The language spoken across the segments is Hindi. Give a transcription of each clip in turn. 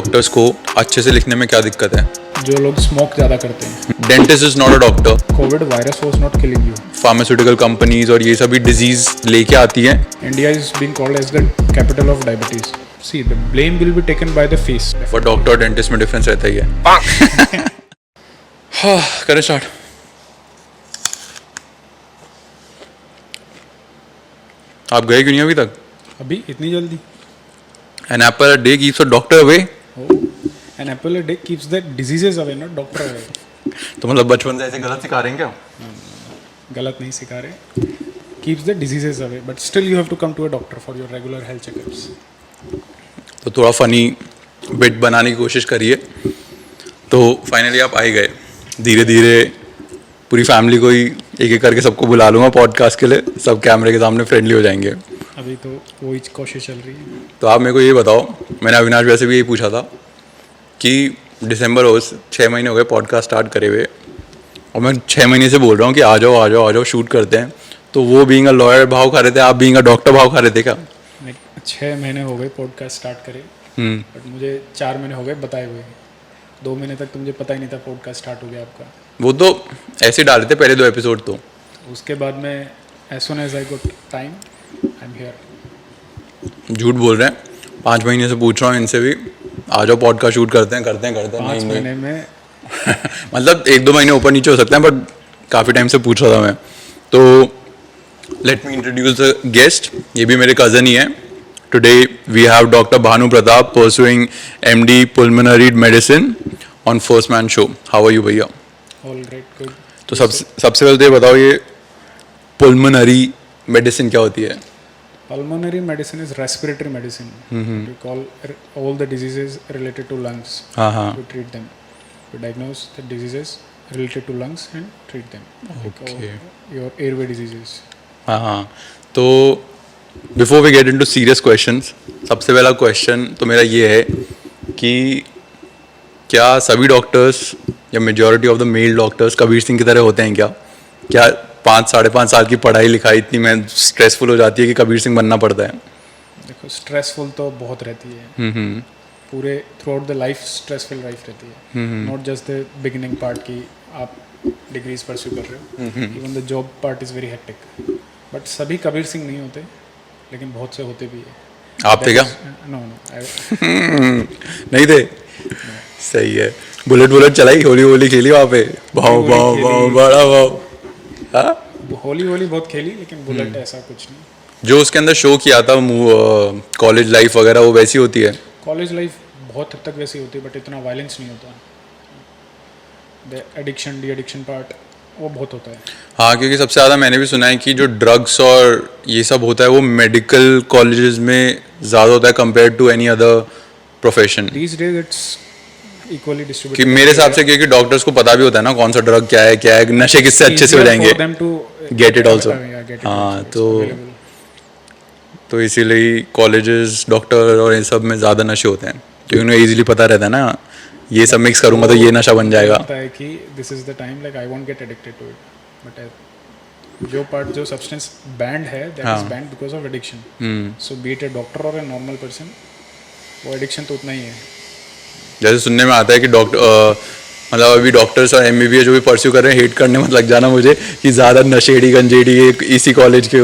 डॉक्टर्स को अच्छे से लिखने में क्या दिक्कत है? जो लोग स्मोक ज़्यादा करते हैं. Dentist is not a doctor. Covid virus was not killing you. Pharmaceutical companies और ये सभी डिजीज लेके आती हैं. India is being called as the capital of diabetes. See, the blame will be taken by the face. पर डॉक्टर और डेंटिस्ट में डिफरेंस रहता ही है. हाँ, करें स्टार्ट. आप गए क्यों नहीं अभी तक? अभी इतनी जल्दी? An apple a day keeps a doctor away. Oh, an apple a day keeps the diseases away, not doctor away. तो मतलब बचपन से ऐसे गलत सिखा रहे हैं क्या? गलत नहीं सिखा रहे. Keeps the diseases away, but still you have to come to a doctor for your regular health checkups. तो थोड़ा फनी बिट बनाने की कोशिश करिए. तो फाइनली आप आ ही गए. धीरे धीरे पूरी फैमिली को ही एक एक करके सबको बुला लूँगा पॉडकास्ट के लिए. सब कैमरे के सामने फ्रेंडली हो जाएंगे. अभी तो वही कोशिश चल रही है. तो आप मेरे को ये बताओ, मैंने अविनाश वैसे भी यही पूछा था कि दिसंबर हो 6 महीने हो गए पॉडकास्ट स्टार्ट करे हुए और मैं 6 महीने से बोल रहा हूँ कि आ जाओ शूट करते हैं. तो वो बीइंग अ लॉयर भाव खा रहे थे, आप बीइंग अ डॉक्टर भाव खा रहे थे क्या? 6 महीने हो गए पॉडकास्ट स्टार्ट करे, बट मुझे 4 महीने हो गए बताए हुए. 2 महीने तक तो मुझे पता ही नहीं था पॉडकास्ट स्टार्ट हो गया आपका. वो तो ऐसे डाले थे पहले 2 एपिसोड. तो उसके बाद में as soon as I got time I am here. झूठ बोल रहे हैं. 5 महीने से पूछ रहा हूँ इनसे भी, आ जाओ पॉडकास्ट शूट करते हैं. 5 महीने में मतलब 1-2 महीने ऊपर नीचे हो सकते हैं, बट काफ़ी टाइम से पूछ रहा था मैं. तो let me introduce the guest. ये भी मेरे कज़न ही है. Today we have doctor Bhanu Pratap pursuing MD pulmonary medicine on first man show. How are you भैया? All great, good. तो सबसे पहले तो ये बताओ, ये पुल्मोनरी मेडिसिन क्या होती है? Pulmonary medicine is respiratory medicine. We call all the diseases related to lungs. We treat them. We diagnose the diseases related to lungs and treat them. Okay. Your airway diseases. हाँ. तो before we get into serious questions, सबसे पहला क्वेश्चन तो मेरा ये है कि क्या सभी डॉक्टर्स या majority of the male doctors Kabir Singh की तरह होते हैं क्या? 5-5.5 साल की पढ़ाई लिखाई इतनी में स्ट्रेसफुल हो जाती है कि कबीर सिंह बनना पड़ता है? देखो, स्ट्रेसफुल तो बहुत रहती है. पूरे through out the life stressful life रहती है. Not just the beginning part की आप डिग्रीज परस्यू कर रहे हो. Even the job part is very hectic. But सभी कबीर सिंह नहीं होते, लेकिन बहुत से होते भी है. आप थे क्या? नो. नहीं थे? सही है. बुलेट चलाई, होली खेली वहाँ पे? भाव बड़ा भाव. होली बहुत खेली, लेकिन बुलेट ऐसा कुछ नहीं. जो उसके अंदर शो किया था कॉलेज लाइफ वगैरह, वो वैसी होती है? कॉलेज लाइफ बहुत हद तक वैसी होती है, बट इतना वायलेंस नहीं होता. The addiction de addiction part वो बहुत होता है. हाँ, क्योंकि सबसे ज़्यादा मैंने भी सुना है कि जो ड्रग्स और ये सब होता है वो मेडिकल कॉलेजेस में ज़्यादा होता है compare to any other profession. These days it's equally कि डिस्ट्रीब्यूटेड. मेरे हिसाब से, क्योंकि डॉक्टर्स को पता भी होता है ना कौन सा ड्रग क्या है, नशे किससे अच्छे से हो जाएंगे. Get it also. हाँ, तो इसीलिए कॉलेजेस डॉक्टर और इन सब में ज़्यादा नशे होते हैं, क्योंकि उन्हें ईजिली पता रहता है ना, ये सब मिक्स करूँगा तो ये नशा बन जाएगा. लगता है कि this is the time like I won't get addicted to it. But जो सब्सटेंस बैंड है, that is banned because of addiction. So be it a doctor और ए नॉर्मल पर्सन, वो एडिक्शन तो उतना ही है. जैसे सुनने में आता है कि मतलब अभी डॉक्टर्स और MBBS जो भी परस्यू कर रहे हैं, हेट करने मत लग जाना मुझे कि ज़्यादा नशेड़ी गंजेड़ी इसी कॉलेज के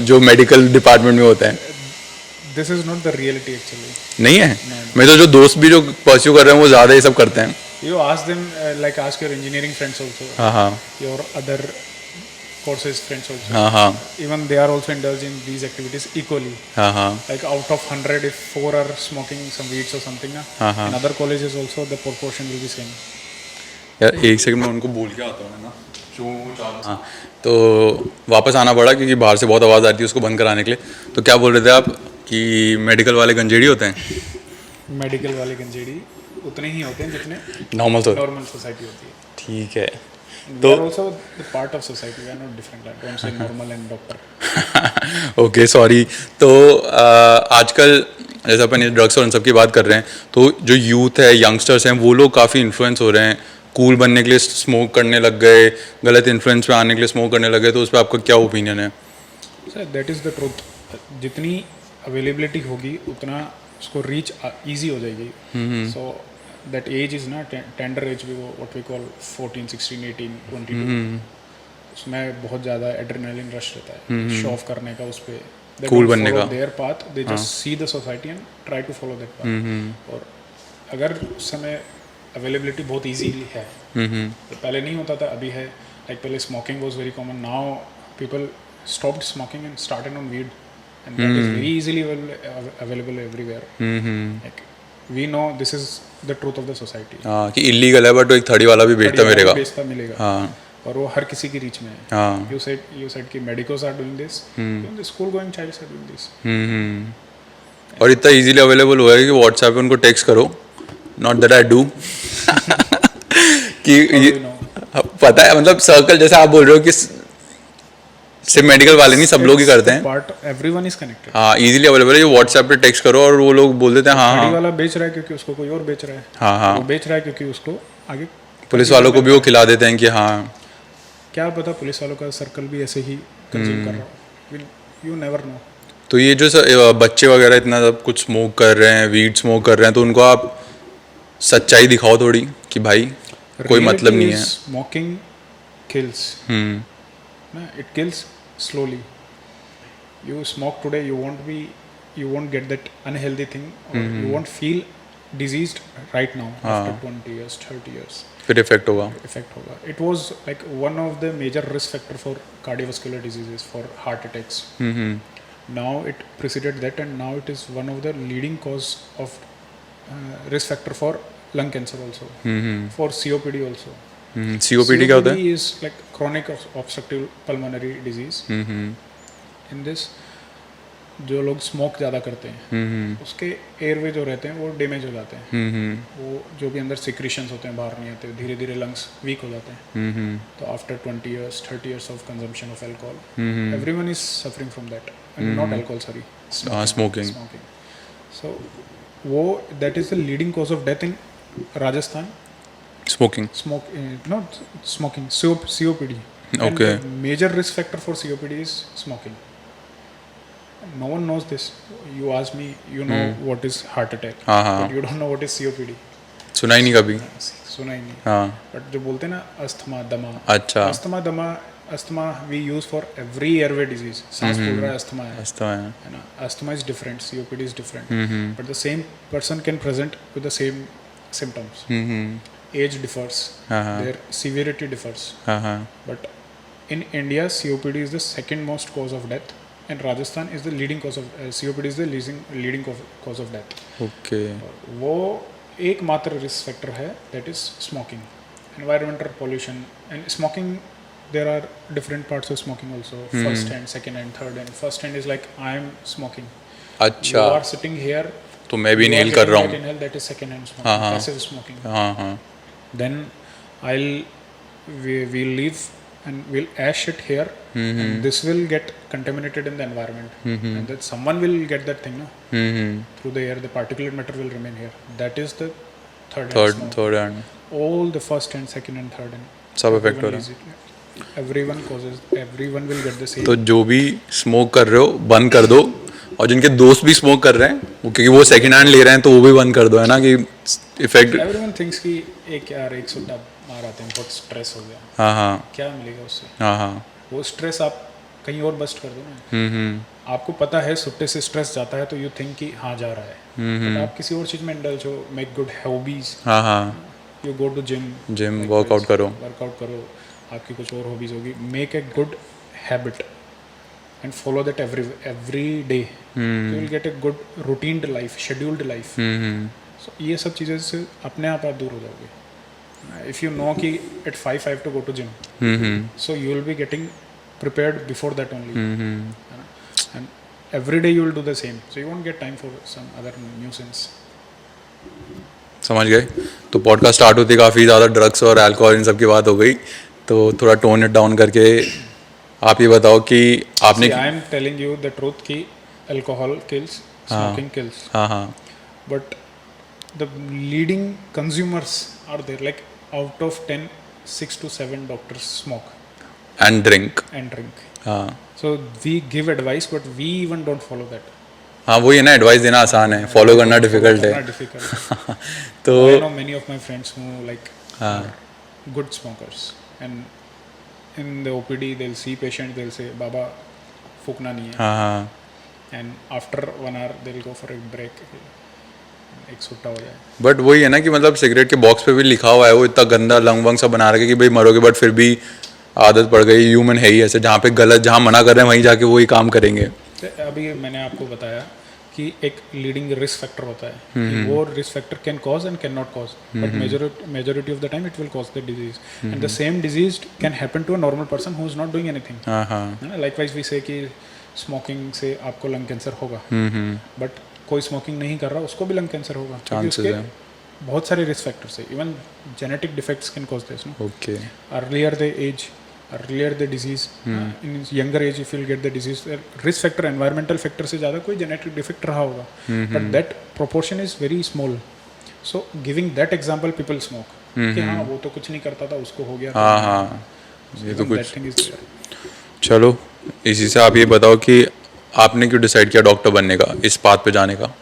जो मेडिकल डिपार्टमेंट में होते हैं. This is not the reality actually. नहीं है? मैं तो जो दोस्त भी जो परस्यू कर रहे हैं वो ज़्यादा ये सब करते हैं. You ask them, like ask your engineering friends also. हाँ. Your other courses friends also. Even they are also indulged in these activities equally. Like out of 100, if 4 are smoking some weeds or something, in other colleges also the proportion will be same. यार एक सेकंड में उनको बोल के आता हूँ ना. हाँ, तो वापस आना पड़ा क्योंकि बाहर से बहुत आवाज़ आती है, उसको बंद कराने के लिए. तो क्या बोल रहे थे आप कि मेडिकल वाले गंजेड़ी होते हैं? मेडिकल वाले गंजेड़ी उतने ही होते हैं जितने नॉर्मल सोसाइटी होती है. ठीक है. तो also the part of society, we are not different, like don't say normal and doctor. Okay, sorry. तो आजकल जैसे अपन ये ड्रग्स और इन सब की बात कर रहे हैं, तो जो यूथ है, यंगस्टर्स हैं, वो लोग काफ़ी इन्फ्लुएंस हो रहे हैं. कूल बनने के लिए स्मोक करने लग गए, गलत इन्फ्लुएंस में आने के लिए स्मोक करने लग गए. तो उस पर आपका क्या ओपिनियन है? Sir, that is the truth. जितनी अवेलेबिलिटी होगी उतना उसको रीच इजी हो जाएगी. सो दैट एज इज ना tender age, what we call 14, 16, 18, 22. उसमें बहुत ज़्यादा एड्रेनलिन रश रहता है, शो ऑफ करने का, उस पर Cool बनने का. Their path, they just see the society and try to follow that path. और अगर उस समय अवेलेबिलिटी बहुत इजीली है, तो पहले नहीं होता था, अभी है. लाइक पहले smoking was very common, now people stopped smoking and started on weed, and that is very easily available everywhere. Like we know this is the truth of the society. हाँ कि इलीगल है बट एक थर्डी वाला भी बेचता मिलेगा. बेचता मिलेगा. हाँ और वो हर किसी की रीच में है. हाँ. यू सेड कि medicos are doing this, the school going childs are doing this. और इतना इजीली अवेलेबल हुआ है कि व्हाट्सएप पे उनको टेक्स्ट करो, नॉट दैट आई डू कि ये पता है, मतलब सर्कल जैसे आप बोल रहे हो कि सिर्फ मेडिकल वाले नहीं, सब लोग ही करते हैं. Part everyone is connected. हाँ इजीली अवेलेबल है. व्हाट्सएप पे टेक्स्ट करो और वो लोग बोल देते हैं हाँ गाड़ी हाँ. वाला बेच रहा है क्योंकि उसको कोई और बेच रहा है. हाँ हाँ. वो बेच रहा है क्योंकि उसको आगे पुलिस वालों को भी वो खिला देते हैं कि हाँ. क्या पता पुलिस वालों का सर्कल भी ऐसे ही कंज्यूम कर रहा हो. You never know. तो ये जो बच्चे वगैरह इतना सब कुछ स्मोक कर रहे हैं, वीड स्मोक कर रहे हैं, तो उनको आप सच्चाई दिखाओ थोड़ी कि भाई कोई मतलब नहीं है. Smoking kills. It kills slowly. You smoke today, you won't get that unhealthy thing, or you won't feel diseased right now. After 20 years, 30 years, फिर इफेक्ट होगा. It was like one of the major risk factor for cardiovascular diseases, for heart attacks. Now it preceded that, and now it is one of the leading cause of risk factor for lung cancer also, for COPD also. COPD क्या होता है? COPD is like chronic obstructive pulmonary disease. In this, जो लोग स्मोक ज़्यादा करते हैं, उसके एयरवे जो रहते हैं वो डैमेज हो जाते हैं. वो जो भी अंदर सिक्रीशंस होते हैं बाहर नहीं आते, धीरे धीरे लंग्स वीक हो जाते हैं. तो after 20 years, 30 years of consumption of alcohol, everyone is suffering from that. And not alcohol, sorry, smoking. So वो that is the leading cause of death in Rajasthan. Smoking. Not smoking, COPD. Okay. And the major risk factor for COPD is smoking. No one knows this. You ask me, you know what is heart attack, but you don't know what is COPD. सुना ही नहीं कभी. सुना ही नहीं. हाँ. But जो बोलते हैं ना अस्थमा, दमा. अच्छा. Asthma we use for every airway disease. सांस फूल रहा है, अस्थमा है. अस्थमा है ना. Asthma is different, COPD is different. But the same person can present with the same symptoms. Age differs, their severity differs. But in India, COPD is the second most cause of death, and Rajasthan is the leading cause of COPD is the leading cause of death. Okay. वो एकमात्र risk factor है, that is smoking. Environmental pollution and smoking. There are different parts of smoking also. First hand, second hand, third hand. First hand is like I am smoking. अच्छा. You are sitting here. तो मैं भी inhale कर रहा हूँ. That is second hand smoking. Passive smoking. हाँ. Then we'll leave and we'll ash it here, and this will get contaminated in the environment, and that someone will get that thing, no? Through the air, the particulate matter will remain here. That is the third hand. All the first hand, second and third hand. सब इफेक्ट हो रहा है. Everyone will get the same. तो जो भी स्मोक कर रहे हो बंद कर दो, और जिनके दोस्त भी स्मोक कर रहे हैं वो क्योंकि वो सेकंड हैंड ले रहे हैं तो वो भी बंद कर दो, है ना, कि इफेक्ट. एवरीवन थिंक्स कि एक सुट्टा मार आते हैं, बहुत स्ट्रेस हो गया. हाँ. क्या मिलेगा उससे? हाँ. वो स्ट्रेस आप कहीं और बस्ट कर दो ना. आपको पता है सुट्टे से स्ट्रेस जाता है तो यू थिंक कि हाँ जा रहा है, बट आप किसी और चीज में इंडल्ज हो. Make good hobbies. You go to gym workout करो. आपकी कुछ और हॉबीज होगी. Make a good habit and follow that every day. You will get a good routine life, scheduled life. So ये सब चीज़ें से अपने आप दूर हो जाओगे. If you know कि at 5 I have to go to gym, so you will be getting prepared before that only. And every day you will do the same, so you won't get time for some other nuisance. समझ गए. तो पॉडकास्ट स्टार्ट होती काफ़ी ज़्यादा ड्रग्स और अल्कोहल इन सब की बात हो गई, तो थोड़ा टोन इट डाउन करके आप ये बताओ कि आपने. I am telling you the truth कि alcohol kills, smoking kills. But the leading consumers are there. Like out of 10, 6 to 7 doctors smoke and drink. So we give advice but we even don't follow that. हाँ वही है ना, एडवाइस देना आसान है, फॉलो करना डिफिकल्ट है। डिफिकल्ट। तो I know many of my friends who like हाँ are good smokers, and in the OPD they'll see patient, they'll say बाबा फूकना नहीं है, हाँ हाँ, and after 1 hour they'll go for a break, एक सुट्टा हो जाए। बट वही है ना कि मतलब सिगरेट के बॉक्स पे भी लिखा हुआ है, वो इतना गंदा लंग वंग सा बना रखे कि भाई मरोगे, बट फिर भी आदत पड़ गई। ह्यूमन है ही ऐसे, जहाँ पे गलत, जहाँ मना कर रहे हैं वहीं जाके वही काम करेंगे। तो अभी मैंने आपको बताया कि एक लीडिंग रिस्क फैक्टर होता है, कि वो risk factor can cause and can not cause, but majority of the time it will cause the disease, and the same disease can happen to a normal person who is not doing anything. हाँ हाँ, लाइकवाइज वी से कि स्मोकिंग से आपको लंग कैंसर होगा, बट कोई स्मोकिंग नहीं कर रहा उसको भी लंग कैंसर होगा, क्योंकि चांसेस उसके है। बहुत सारे रिस्क फैक्टर्स है। Even genetic defects can cause this, no. Okay, Earlier the age, earlier the disease, in younger age if you'll get the disease, risk factor environmental factor से ज़्यादा कोई genetic defect रहा होगा, but that proportion is very small. So giving that example, people smoke, कि हाँ वो तो कुछ नहीं करता था, उसको हो गया, हाँ हाँ, ये तो that कुछ। thing is there. चलो, इसी से आप ये बताओ कि आपने क्यों डिसाइड किया डॉक्टर बनने का, इस पाथ पे जाने का?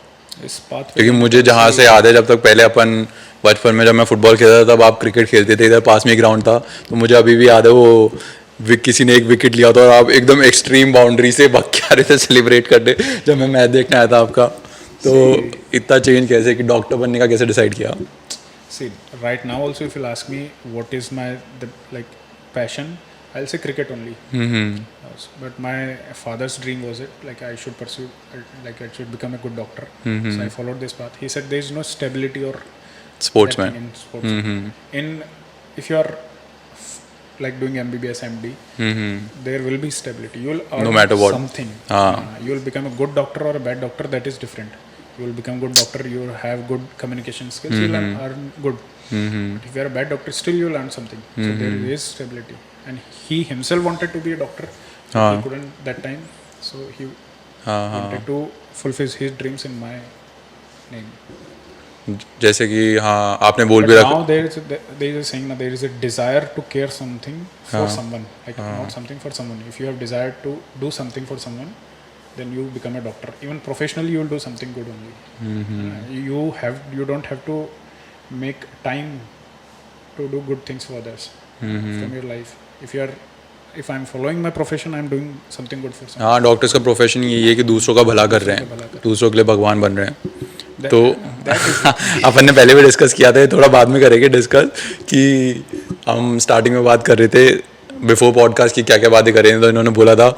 इस बात पे क्योंकि मुझे जहाँ से याद है, जब तक पहले अपन बचपन में जब मैं फुटबॉल खेलता था तब आप क्रिकेट खेलते थे, इधर पास में ही ग्राउंड था, तो मुझे अभी भी याद है वो किसी ने एक विकेट लिया था और आप एकदम एक्सट्रीम बाउंड्री से भाग के आ रहे थे सेलिब्रेट करने, जब मैं मैच देखने आया था आपका। तो इतना चेंज कैसे, कि डॉक्टर बनने का कैसे डिसाइड किया? See, right now also if you'll ask me what is my like passion, I'll say cricket only. But my father's dream was it, like I should pursue, like I should become a good doctor. So I followed this path. He said there is no stability or that sportsman. thing in sports. In if you are like doing MBBS, MD, there will be stability. You will earn No matter what. something. हाँ। You will become a good doctor or a bad doctor. That is different. You will become good doctor. You will have good communication skills. You will earn good. But if you are a bad doctor, still you will earn something. So there is stability. And he himself wanted to be a doctor. But he couldn't that time. So he wanted to fulfill his dreams in my name. जैसे कि हाँ आपने बोल But भी रखा। now there is a saying that there is a desire to care something for someone, like not something for someone. If you have desire to do something for someone, then you become a doctor. Even professionally, you will do something good only. You don't have to make time to do good things for others from your life. If I'm following my profession, I'm doing something good for someone. हाँ, डॉक्टर्स का प्रोफेशन यही है कि दूसरों का भला कर रहे हैं, दूसरों के लिए भगवान बन रहे हैं। तो अपन ने पहले भी डिस्कस किया था, ये थोड़ा बाद में करेंगे डिस्कस, कि हम स्टार्टिंग में बात कर रहे थे बिफोर पॉडकास्ट की क्या क्या बातें करें, तो इन्होंने बोला था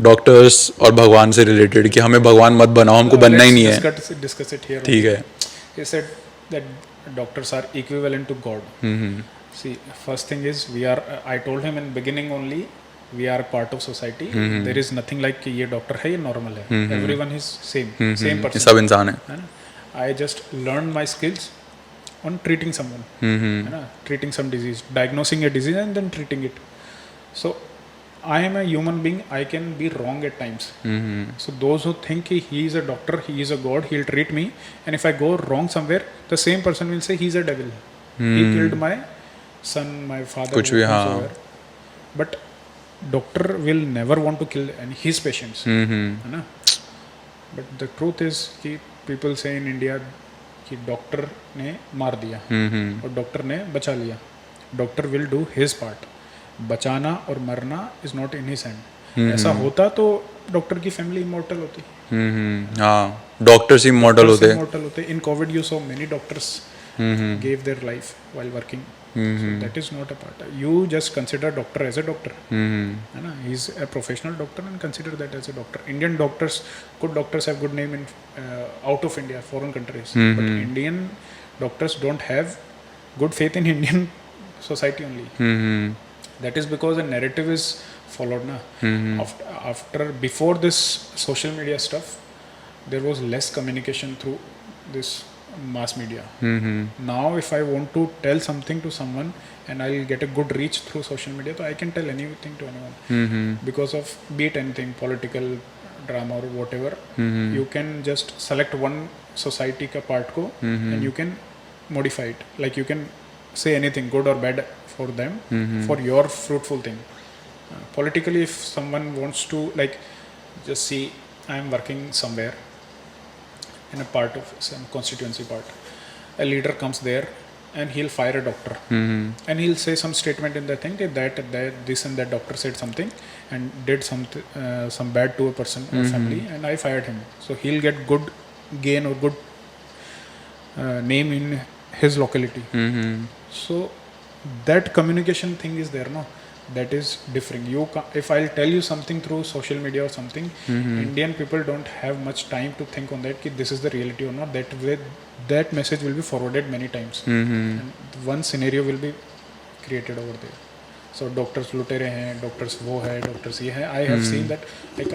डॉक्टर्स और भगवान से रिलेटेड कि हमें भगवान मत बनाओ, हमको बनना ही नहीं है। Discuss it here. ठीक है। He said that doctors are equivalent to God. See, first thing is I told him in beginning only, we are part of society. There is nothing like कि ये doctor है, ये normal है. Everyone is same person. सब इंसान है। है ना? I just learned my skills on treating someone. है ना? Treating some disease, diagnosing a disease and then treating it. So I am a human being. I can be wrong at times. So those who think he is a doctor, he is a god, he'll treat me, and if I go wrong somewhere, the same person will say he's a devil. He killed my son, my father, कुछ भी, हाँ। whomsoever. But doctor will never want to kill his patients. है ना? But the truth is कि people say in India कि डॉक्टर ने मार दिया और डॉक्टर ने बचा लिया. Doctor will do his part. बचाना और मरना is not in his hand. ऐसा होता तो डॉक्टर की फैमिली इमॉर्टल होती. हाँ, डॉक्टर्स इमॉर्टल होते हैं। इमॉर्टल होते. In COVID you saw many doctors gave their life while working. So that is not a part. You just consider doctor as a doctor. है ना? He is a professional doctor and consider that as a doctor. Indian doctors, good doctors have good name in out of India, foreign countries. But Indian doctors don't have good faith in Indian society only. That is because the narrative is followed na. Before this social media stuff, there was less communication through this mass media. Now if I want to tell something to someone and I'll get a good reach through social media, so I can tell anything to anyone. Because of be it anything, political drama or whatever, you can just select one society ka part ko and you can modify it. Like you can say anything good or bad for them for your fruitful thing. Politically, if someone wants to, like, just see I am working somewhere in a part of some constituency part. A leader comes there and he'll fire a doctor, and he'll say some statement in the thing that this and that doctor said something and did some bad to a person or family, and I fired him. So he'll get good gain or good name in his locality. So that communication thing is there, no? That is differing. If I'll tell you something through social media or something, Indian people don't have much time to think on that कि this is the reality or not. That message will be forwarded many times, and one scenario will be created over there. So doctors लुटेरे हैं, doctors वो है, doctors ये है. I have seen that, like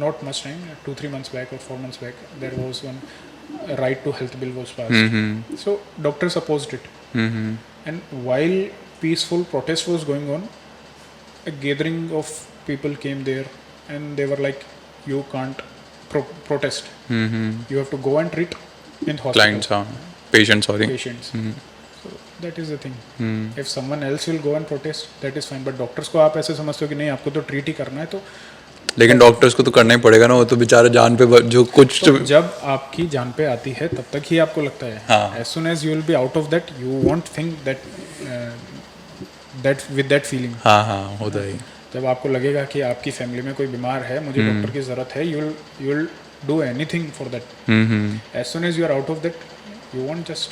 not much time, 2-3 months back or 4 months back, there was one right to health bill was passed. So doctors opposed it, and while peaceful protest was going on, a gathering of people came there and they were like, you can't protest, you have to go and treat in hospital. Clients, patients, sorry. Patients. So that is the thing. If someone else will go and protest, that is fine, but doctors को आप ऐसे समझते हो कि नहीं आपको तो ट्रीट ही करना है, तो लेकिन डॉक्टर्स को तो करना ही पड़ेगा ना, वो तो बेचारा जान पे जो कुछ तो जब आपकी जान पे आती है तब तक ही आपको लगता है. हाँ. As soon as you will be out of that, you won't think that with that feeling. हाँ होता है. जब आपको लगेगा कि आपकी फैमिली में कोई बीमार है, मुझे डॉक्टर की ज़रूरत है, you will do anything for that. As soon as you are out of that, you won't just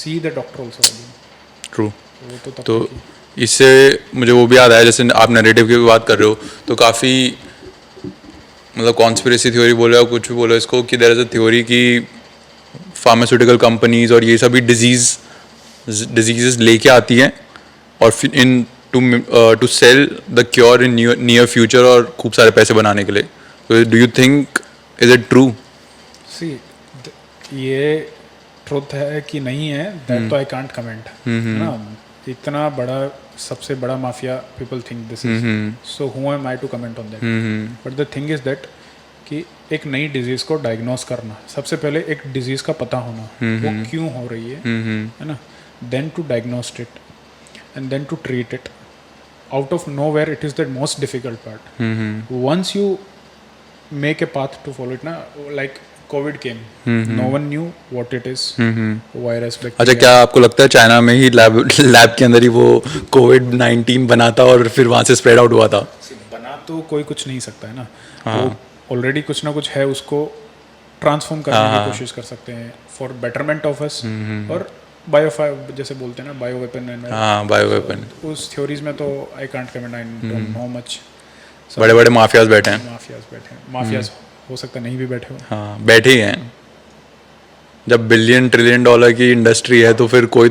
see the doctor also again. True. वो तो तब तो तक ही. इससे मुझे वो भी याद आया, जैसे आप नैरेटिव की बात कर रहे हो, तो काफ़ी मतलब कॉन्स्पिरेसी थ्योरी बोलो या कुछ भी बोलो इसको, कि देयर इज़ अ थ्योरी कि फार्मास्यूटिकल कंपनीज और ये सभी डिजीज़ लेके आती हैं और फिर in to sell the cure in near future और खूब सारे पैसे बनाने के लिए. तो do you think is it true? See, ये ट्रुथ है कि नहीं है, दैट तो आई कांट कमेंट. ना इतना बड़ा, सबसे बड़ा mafia people think this is, so who am I to comment on that. But the thing is that कि एक नई डिजीज को डायग्नोस करना, सबसे पहले एक डिजीज का पता होना, वो क्यों हो रही है ना, then to diagnose it and then to treat it. Out of nowhere it is the most difficult part. Once you make a path to follow it ना, like COVID came, no one knew what it is, virus, अच्छा, बैक्टीरिया. क्या आपको लगता है चाइना में ही लैब के अंदर ही वो कोविड-19 बना था और फिर वहाँ से स्प्रेड आउट हुआ था? बना तो कोई कुछ नहीं सकता है ना, वो ऑलरेडी कुछ ना कुछ है, उसको ट्रांसफॉर्म करने की कोशिश कर सकते हैं फॉर बेटरमेंट ऑफ अस. और जैसे बोलते हैं ना, बायो वेपन. हाँ, बायो वेपन. उस थ्योरीज में तो I can't comment, I don't know much. बड़े बड़े माफियाज बैठे हैं. माफियाज हो सकता है नहीं भी बैठे हो. हाँ, बैठे ही हैं. जब $1 ट्रिलियन की इंडस्ट्री है तो फिर कोई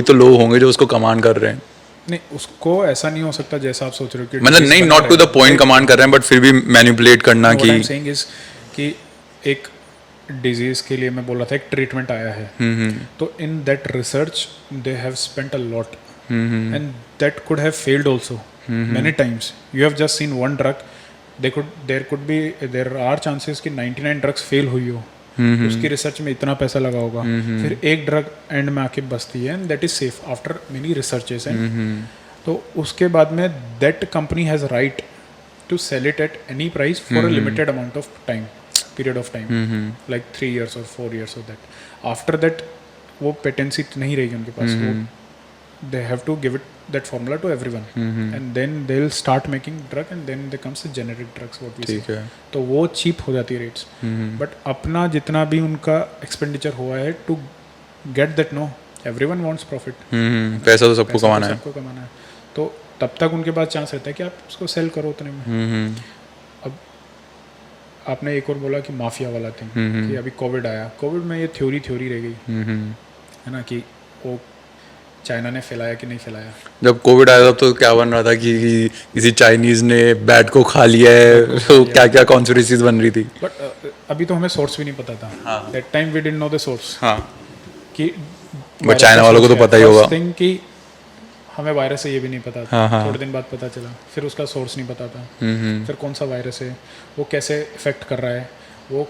तो लोग होंगे जो उसको कमांड कर रहे हैं. नहीं, उसको ऐसा नहीं हो सकता जैसा आप सोच रहे हो कि मतलब नहीं, not to the point command कर रहे हैं, बट फिर भी मैनिपुलेट करना कि सेइंग इज कि एक डिजीज के लिए मैं बोल रहा था एक ट्रीटमेंट आया है, तो in that research they have spent a lot and that could have failed also many times. You have just seen one drug, there are chances कि 99 ड्रग्स फेल हुई हो, उसकी रिसर्च में इतना पैसा लगा होगा, फिर एक ड्रग एंड में आके बसती है and that is safe after many researches. तो उसके बाद में that company has right to sell it at any price for a limited amount of time, period of time, like 3 years or 4 years of that. After that वो पेटेंसी नहीं रहेगी उनके पास, वो they have to give it that formula to everyone, and then they'll start making drug and then there comes the generic drugs, what we say. तो वो cheap हो जाती है rates, but अपना जितना भी उनका expenditure हुआ है to get that, no, everyone wants profit. पैसा तो सबको कमाना है. सबको कमाना है, तो तब तक उनके पास चांस रहता है कि आप उसको सेल करो उतने में. अब आपने एक और बोला कि माफिया वाला थिंग, कि अभी कोविड आया, कोविड में ये थ्योरी रह गई है ना, कि वो चाइना ने फैलाया कि नहीं फैलाया. जब कोविड आया तब तो क्या बन रहा था कि किसी चाइनीज ने बैट को खा लिया है, तो क्या क्या कॉन्स्पिरेसीज बन रही थी. बट अभी तो हमें सोर्स भी नहीं पता था. That time we didn't know the source. कि बट चाइना वालों को तो पता ही होगा. थिंग कि हमें वायरस है ये भी नहीं पता था. थोड़े दिन बाद पता चला, फिर उसका सोर्स नहीं पता था, फिर कौन सा वायरस है, वो कैसे इफेक्ट कर रहा है, वो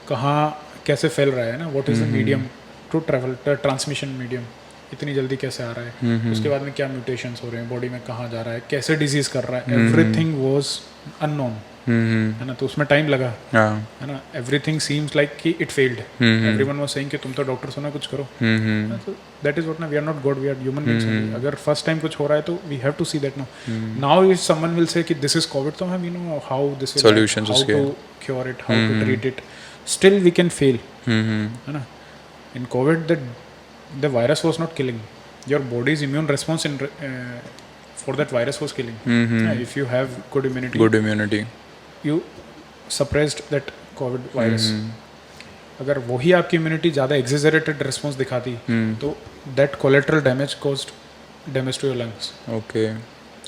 कहाँ कैसे फैल रहा है ना, what is the medium to travel, transmission medium इतनी जल्दी कैसे आ रहा है, उसके बाद में क्या म्यूटेशंस हो रहे हैं बॉडी में, कहाँ जा रहा है, कैसे डिजीज कर रहा है, एवरीथिंग वाज अननोन. है ना, तो उसमें टाइम लगा, हाँ है ना. एवरीथिंग सीम्स लाइक कि it failed, everyone was saying कि तुम तो डॉक्टर्स हो ना, कुछ करो. तो दैट इज व्हाट ना, we are not god, we are human beings only. अगर फर्स्ट टाइम कुछ हो रहा है तो we have to see that. Now if someone will say कि दिस इज कोविड, तो हम you know how this will, Solutions how उसके. To cure it, how to treat it, still we can fail, है ना. In Covid the virus was not killing, your body's immune response in for that virus was killing. If you have good immunity, good immunity. you suppressed that covid virus. अगर वही आपकी इम्यूनिटी ज़्यादा एक्सेजरेटेड रिस्पॉन्स दिखाती तो that collateral damage caused damage to your lungs. Okay.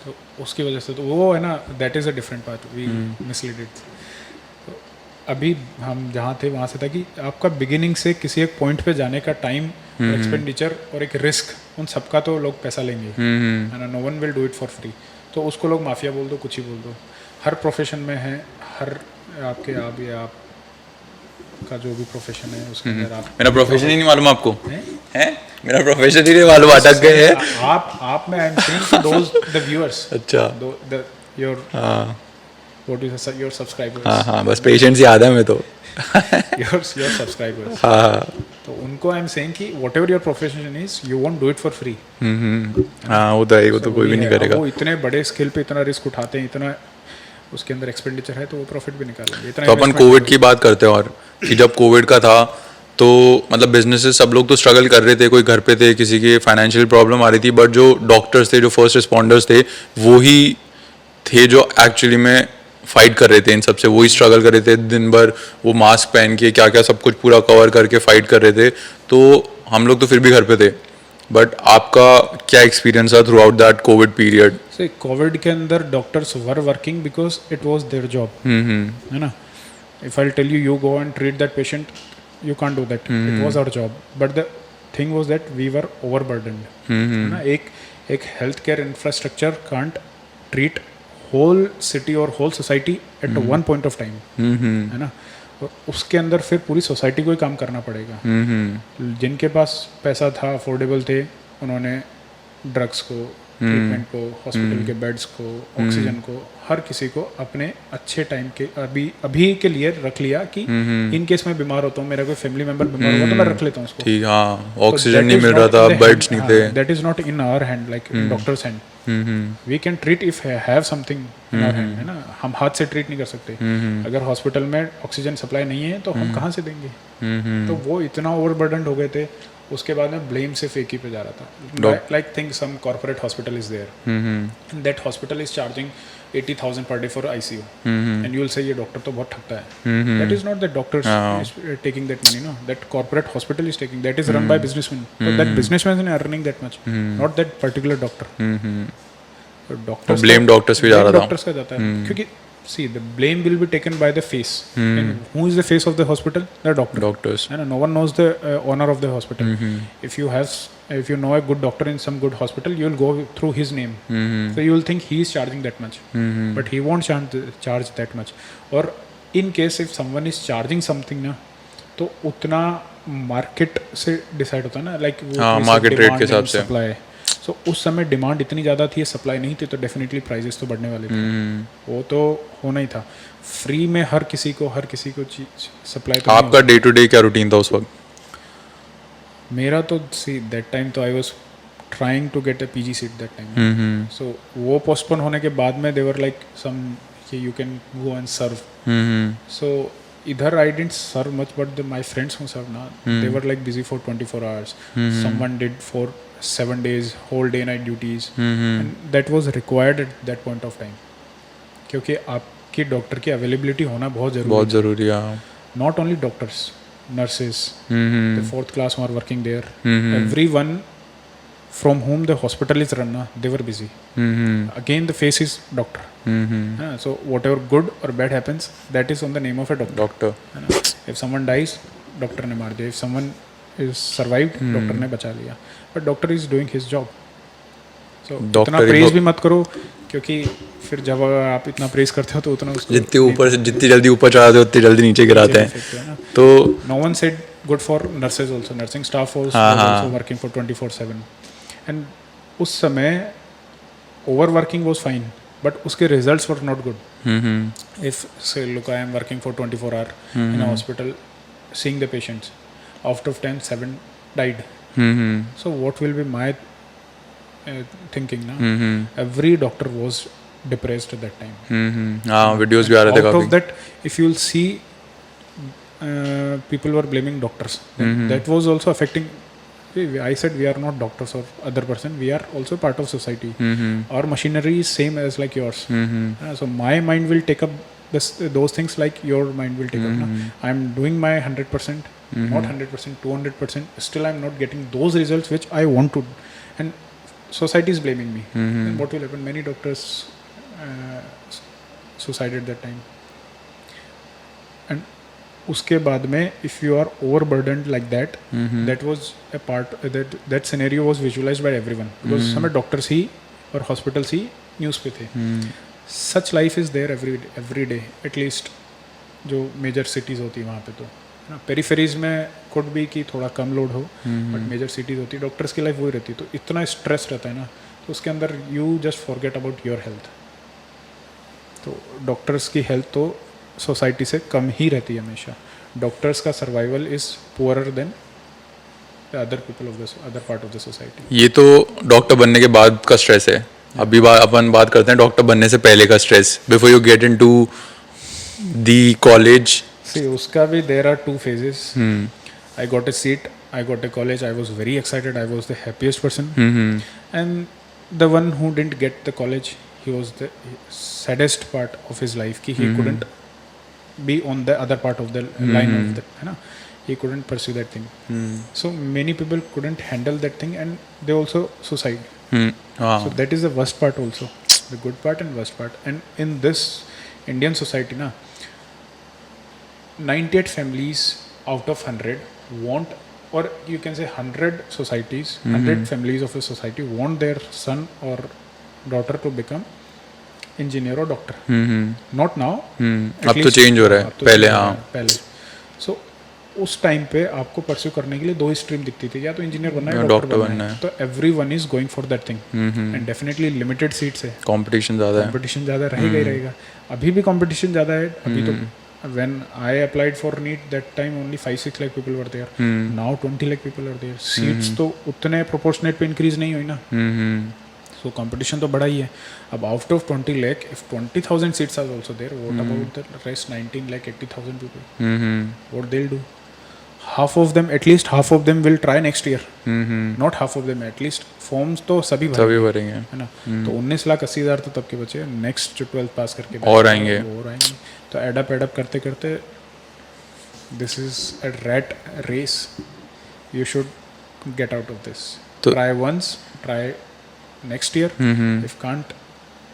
तो उसकी वजह से तो वो है ना, that is a different part, we mislead it. अभी हम जहाँ थे वहाँ से था कि आपका बिगिनिंग से किसी एक पॉइंट पे जाने का टाइम, एक्सपेंडिचर और एक रिस्क, उन सबका तो लोग पैसा लेंगे, है ना. No one will do it for free. तो उसको लोग माफिया बोल दो, कुछ ही बोल दो. हर प्रोफेशन में है, हर आपके आप या आप का जो भी प्रोफेशन है उसके अंदर आप. मेरा प्रोफेशन ही नहीं मालूम आपको हैं? है? मेरा प्रोफेशन ही नहीं मालूम, अटक गए हैं. आप में आई am saying those the viewers, अच्छा. द योर हाँ व्हाट इज योर सब्सक्राइबर्स. हाँ हाँ, बस पेशेंस याद है मैं तो. Your subscribers. हाँ तो उनको आई एम सेइंग कि what ever your profession is, you won't do it for free. हाँ, वो तो है, वो तो कोई भी नहीं करेगा. वो इतने बड़े स्केल पे इतना रिस्क उठाते हैं, इतना उसके अंदर एक्सपेंडिचर है, तो वो प्रॉफिट भी निकालेंगे. इतना तो अपन कोविड की बात करते हैं, और कि जब कोविड का था तो मतलब बिजनेसेस सब लोग तो स्ट्रगल कर रहे थे, कोई घर पे थे, किसी की फाइनेंशियल प्रॉब्लम आ रही थी, बट जो डॉक्टर्स थे, जो फर्स्ट रिस्पॉन्डर्स थे, वो ही थे जो एक्चुअली में फाइट कर रहे थे इन सबसे. वही स्ट्रगल कर रहे थे दिन भर, वो मास्क पहन के क्या क्या सब कुछ पूरा कवर करके फाइट कर रहे थे. तो हम लोग तो फिर भी घर पे थे, बट आपका क्या एक्सपीरियंस था throughout that covid period? से कोविड के अंदर doctors were working because it was their job, है ना. If I tell you go and treat that patient, you can't do that, it was our job. But the thing was that we were overburdened, है ना. एक health care infrastructure can't treat whole city और whole society at one point of time, है ना. और उसके अंदर फिर पूरी सोसाइटी को ही काम करना पड़ेगा. जिनके पास पैसा था, अफोर्डेबल थे, उन्होंने ड्रग्स को, ट्रीटमेंट को, हॉस्पिटल के बेड्स को, ऑक्सीजन को, हर किसी को अपने अच्छे टाइम के अभी के लिए रख लिया कि इन केस में बीमार होता हूँ, मेरा कोई फैमिली मेंबर बीमार हुआ तो मैं रख लेता हूँ उसको. ठीक. हाँ, ऑक्सीजन नहीं मिल रहा था, बेड्स नहीं थे. That is not in our hand, like in doctors hand. We can treat if have something in our hand, है ना. हम हाथ से ट्रीट नहीं कर सकते. अगर हॉस्पिटल में ऑक्सीजन सप्लाई नहीं है तो हम कहाँ से देंगे. तो वो इतना ओवरबर्डन्ड हो गए थे. उसके बाद में ब्लेम सिर्फ एक ही पे जा रहा था. Like think some corporate hospital is there, and that hospital is charging 80,000 per day for ICU, and you will say ये डॉक्टर तो बहुत ठगता है. That is not that doctors is taking that money, no. That corporate hospital is taking, that is run by businessman. That businessman is earning that much, not that particular doctor. Doctors blame doctors पे जा रहा था. डॉक्टर्स का जाता है, क्योंकि see the blame will be taken by the face, and who is the face of the hospital? The doctor. Doctors. And no one knows the owner of the hospital. If you know a good doctor in some good hospital, you will go through his name, so you will think he is charging that much, but he won't charge that much. Or in case if someone is charging something ना, तो उतना मार्केट से डिसाइड होता है ना, लाइक मार्केट रेट के हिसाब से. सप्लाई. सो उस समय डिमांड इतनी ज़्यादा थी, सप्लाई नहीं थी, तो डेफिनेटली प्राइजेस तो बढ़ने वाले थे. वो तो होना ही था. फ्री में हर किसी को चीज सप्लाई तो आपका डे टू डे क्या रूटीन था उस वक्त? मेरा तो सी दैट टाइम तो I was trying to get a PG seat that time. So वो पोस्टपोन होने के बाद में they were like some you can go and serve. So इधर I didn't serve much, but my friends who serve ना, they were like busy for 24 hours. Someone did for 7 days whole day night duties, and that was required at that point of time, क्योंकि आपकी डॉक्टर की अवेलेबिलिटी होना बहुत ज़रूरी है. Not only doctors, nurses, the 4th class who are working there, everyone from whom the hospital is run, they were busy. Again the face is doctor. So whatever good or bad happens, that is on the name of a doctor. If someone dies, doctor ने मार दिया. If someone is survived, डॉक्टर ने बचा लिया. But doctor is doing his job. So इतना प्रेज भी मत करो, क्योंकि फिर जब आप इतना प्रेज करते हो तो उतना उसको जितनी जल्दी ऊपर चढ़ाते हो उतनी जल्दी नीचे गिराते हैं. तो no one said good for nurses also, nursing staff also working for 24/7. And उस समय over working was fine, but उसके results were not good. If say look, I am working for 24 hours in a hospital, seeing the patients, out of 10 7 died. So what will be my thinking now? Every doctor was depressed at that time. हाँ वीडियोस भी आ रहे थे Out काफी. of that, if you'll see, people were blaming doctors. That was also affecting. I said we are not doctors or other person. We are also part of society. Our machinery is same as like yours. So my mind will take up those things like your mind will take up. Na? I'm doing my 100%, not 100%, 200%. Still, I'm not getting those results which I want to, and society is blaming me. Then what will happen? Many doctors suicided that time. And उसके बाद में if you are overburdened like that, that was a part that scenario was visualized by everyone because समय doctors ही और hospitals ही news पे थे. Such life is there every day at least जो major cities होती है वहाँ पे तो ना. पेरीफेरीज में could be कि थोड़ा कम लोड हो, बट मेजर सिटीज होती है डॉक्टर्स की लाइफ वही रहती है. तो इतना स्ट्रेस रहता है ना, तो उसके अंदर you just forget about your health. तो डॉक्टर्स की हेल्थ तो सोसाइटी से कम ही रहती है हमेशा. डॉक्टर्स का survival is poorer than other people of the other part of the society. ये तो डॉक्टर बनने के बाद का स्ट्रेस है. अभी अपन बात करते हैं डॉक्टर बनने से पहले का stress, before you get into the college. See उसका भी there are 2 phases. I got a seat, I got a college, I was very excited, I was the happiest person. And the one who didn't get the college, he was the saddest part of his life कि he couldn't be on the other part of the line of the, है ना, he couldn't pursue that thing. So many people couldn't handle that thing and they also suicide. So that is the worst part also, the good part and worst part. And in this Indian society na, 98 families out of 100 want, or you can say 100 societies, 100 families of a society want their son or daughter to become engineer or doctor. Not now. अब तो चेंज हो रहा है, पहले हाँ. पहले. So उस टाइम पे आपको परस्यू करने के लिए 2 स्ट्रीम दिखती थी, या तो इंजीनियर बनना है या डॉक्टर बनना है. तो everyone is going for that thing and definitely limited seats है. कंपटीशन ज़्यादा है. कंपटीशन ज़्यादा रहेगा ही रहेगा. अभी भी कंपटीशन ज़्यादा है. अभी तो when I applied for NEET that time only 5-6 lakh people were there. Now 20 lakh people are there. Seats तो उतने proportionate पे increase नहीं हुई ना. So competition तो बड़ा ही है. अब out of 20 lakh, if 20,000 seats are also there, what about the rest 19 lakh 80,000 people? What they'll do? Half of them, at least half of them will try next year. Not half of them, at least forms तो सभी भरेंगे, है ना. तो 19,80,000 तो तब के बचे. नेक्स्ट 12th पास करके और आएंगे. तो एडअप करते करते this is a rat race. You should get out of this. Try once, try next year. If can't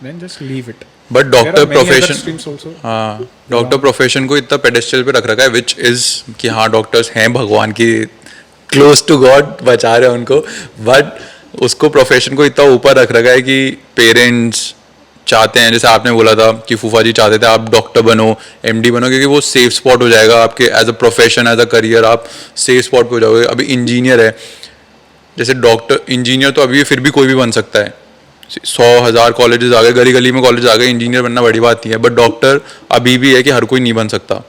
then just leave it. But doctor profession, हाँ, डॉक्टर प्रोफेशन को इतना पेडेस्टल पे रख रखा है विच इज कि हाँ डॉक्टर्स हैं भगवान की, क्लोज टू गॉड, बचा रहे हैं उनको. बट उसको प्रोफेशन को इतना ऊपर रख रखा है कि पेरेंट्स चाहते हैं, जैसे आपने बोला था कि फूफा जी चाहते थे आप डॉक्टर बनो, एमडी बनो, क्योंकि वो सेफ स्पॉट हो जाएगा आपके as a profession, as a career. आप सेफ स्पॉट पे हो जाओगे. अभी इंजीनियर है, जैसे डॉक्टर इंजीनियर तो अभी फिर भी कोई भी बन सकता है. 100,000 कॉलेजेस आ गए, गली गली में कॉलेज आ गए, इंजीनियर बनना बड़ी बात नहीं है. बट डॉक्टर अभी भी है कि हर कोई नहीं बन सकता.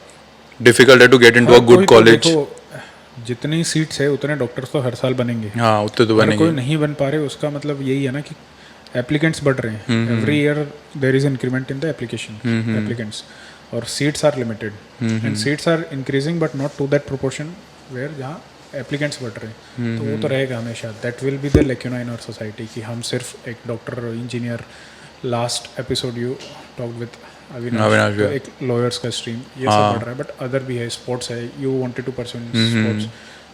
डिफिकल्ट है to get into a good college. जितनी सीट्स है उतने डॉक्टर्स तो हर साल बनेंगे. हाँ उतने तो बनेंगे. कोई नहीं बन पा रहे, उसका मतलब यही है ना कि एप्लीकेंट्स बढ़ रहे हैं. Every year there is increment in the application applicants, और seats are limited and seats are increasing but not to that proportion where जहाँ एप्लीकेंट्स बढ़ रहे हैं. तो वो तो रहेगा हमेशा. That will be the lacuna in our society कि हम सिर्फ एक doctor engineer. Last episode you talk with Avinash, तो एक लॉयर्स का स्ट्रीम ये सब बढ़ रहा है. बट अदर भी है, स्पोर्ट्स है, you wanted to pursue sports,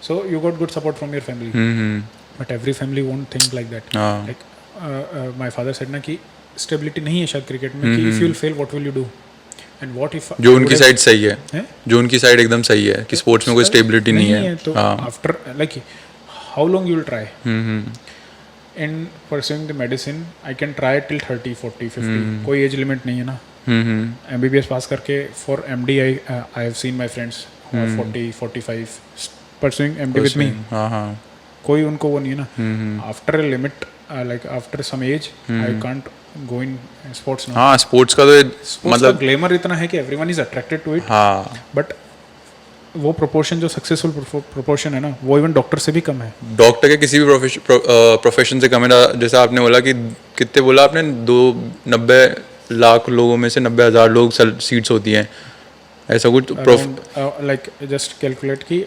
so you got good support from your family. But every family won't think like that. Like my father said ना कि स्टेबिलिटी नहीं है शायद क्रिकेट में, कि if you will fail what will you do. And what if जो उनकी साइड सही है, जो उनकी साइड एकदम सही है कि स्पोर्ट्स में कोई स्टेबिलिटी नहीं है. तो after like how long you will try in pursuing the medicine. I can try till 30 40 50. कोई एज लिमिट नहीं है ना. MBBS पास करके for MD I have seen my friends 40 45 pursuing MD with me. कोई उनको वो नहीं है ना. After a limit, like after some age, I can't go in sports now. हाँ स्पोर्ट्स का तो स्पोर्ट्स मतलब का ग्लैमर इतना है कि everyone is attracted to it, हाँ बट वो प्रोपोर्शन जो सक्सेसफुल प्रोपोर्शन है ना, वो इवन डॉक्टर से भी कम है. डॉक्टर के किसी भी प्रोफेशन से कम है ना. जैसे आपने बोला कि कितने बोला आपने 90 लाख लोगों में से 90,000 लोग सीट्स होती हैं ऐसा कुछ. अराउंड लाइक जस्ट कैलकुलेट की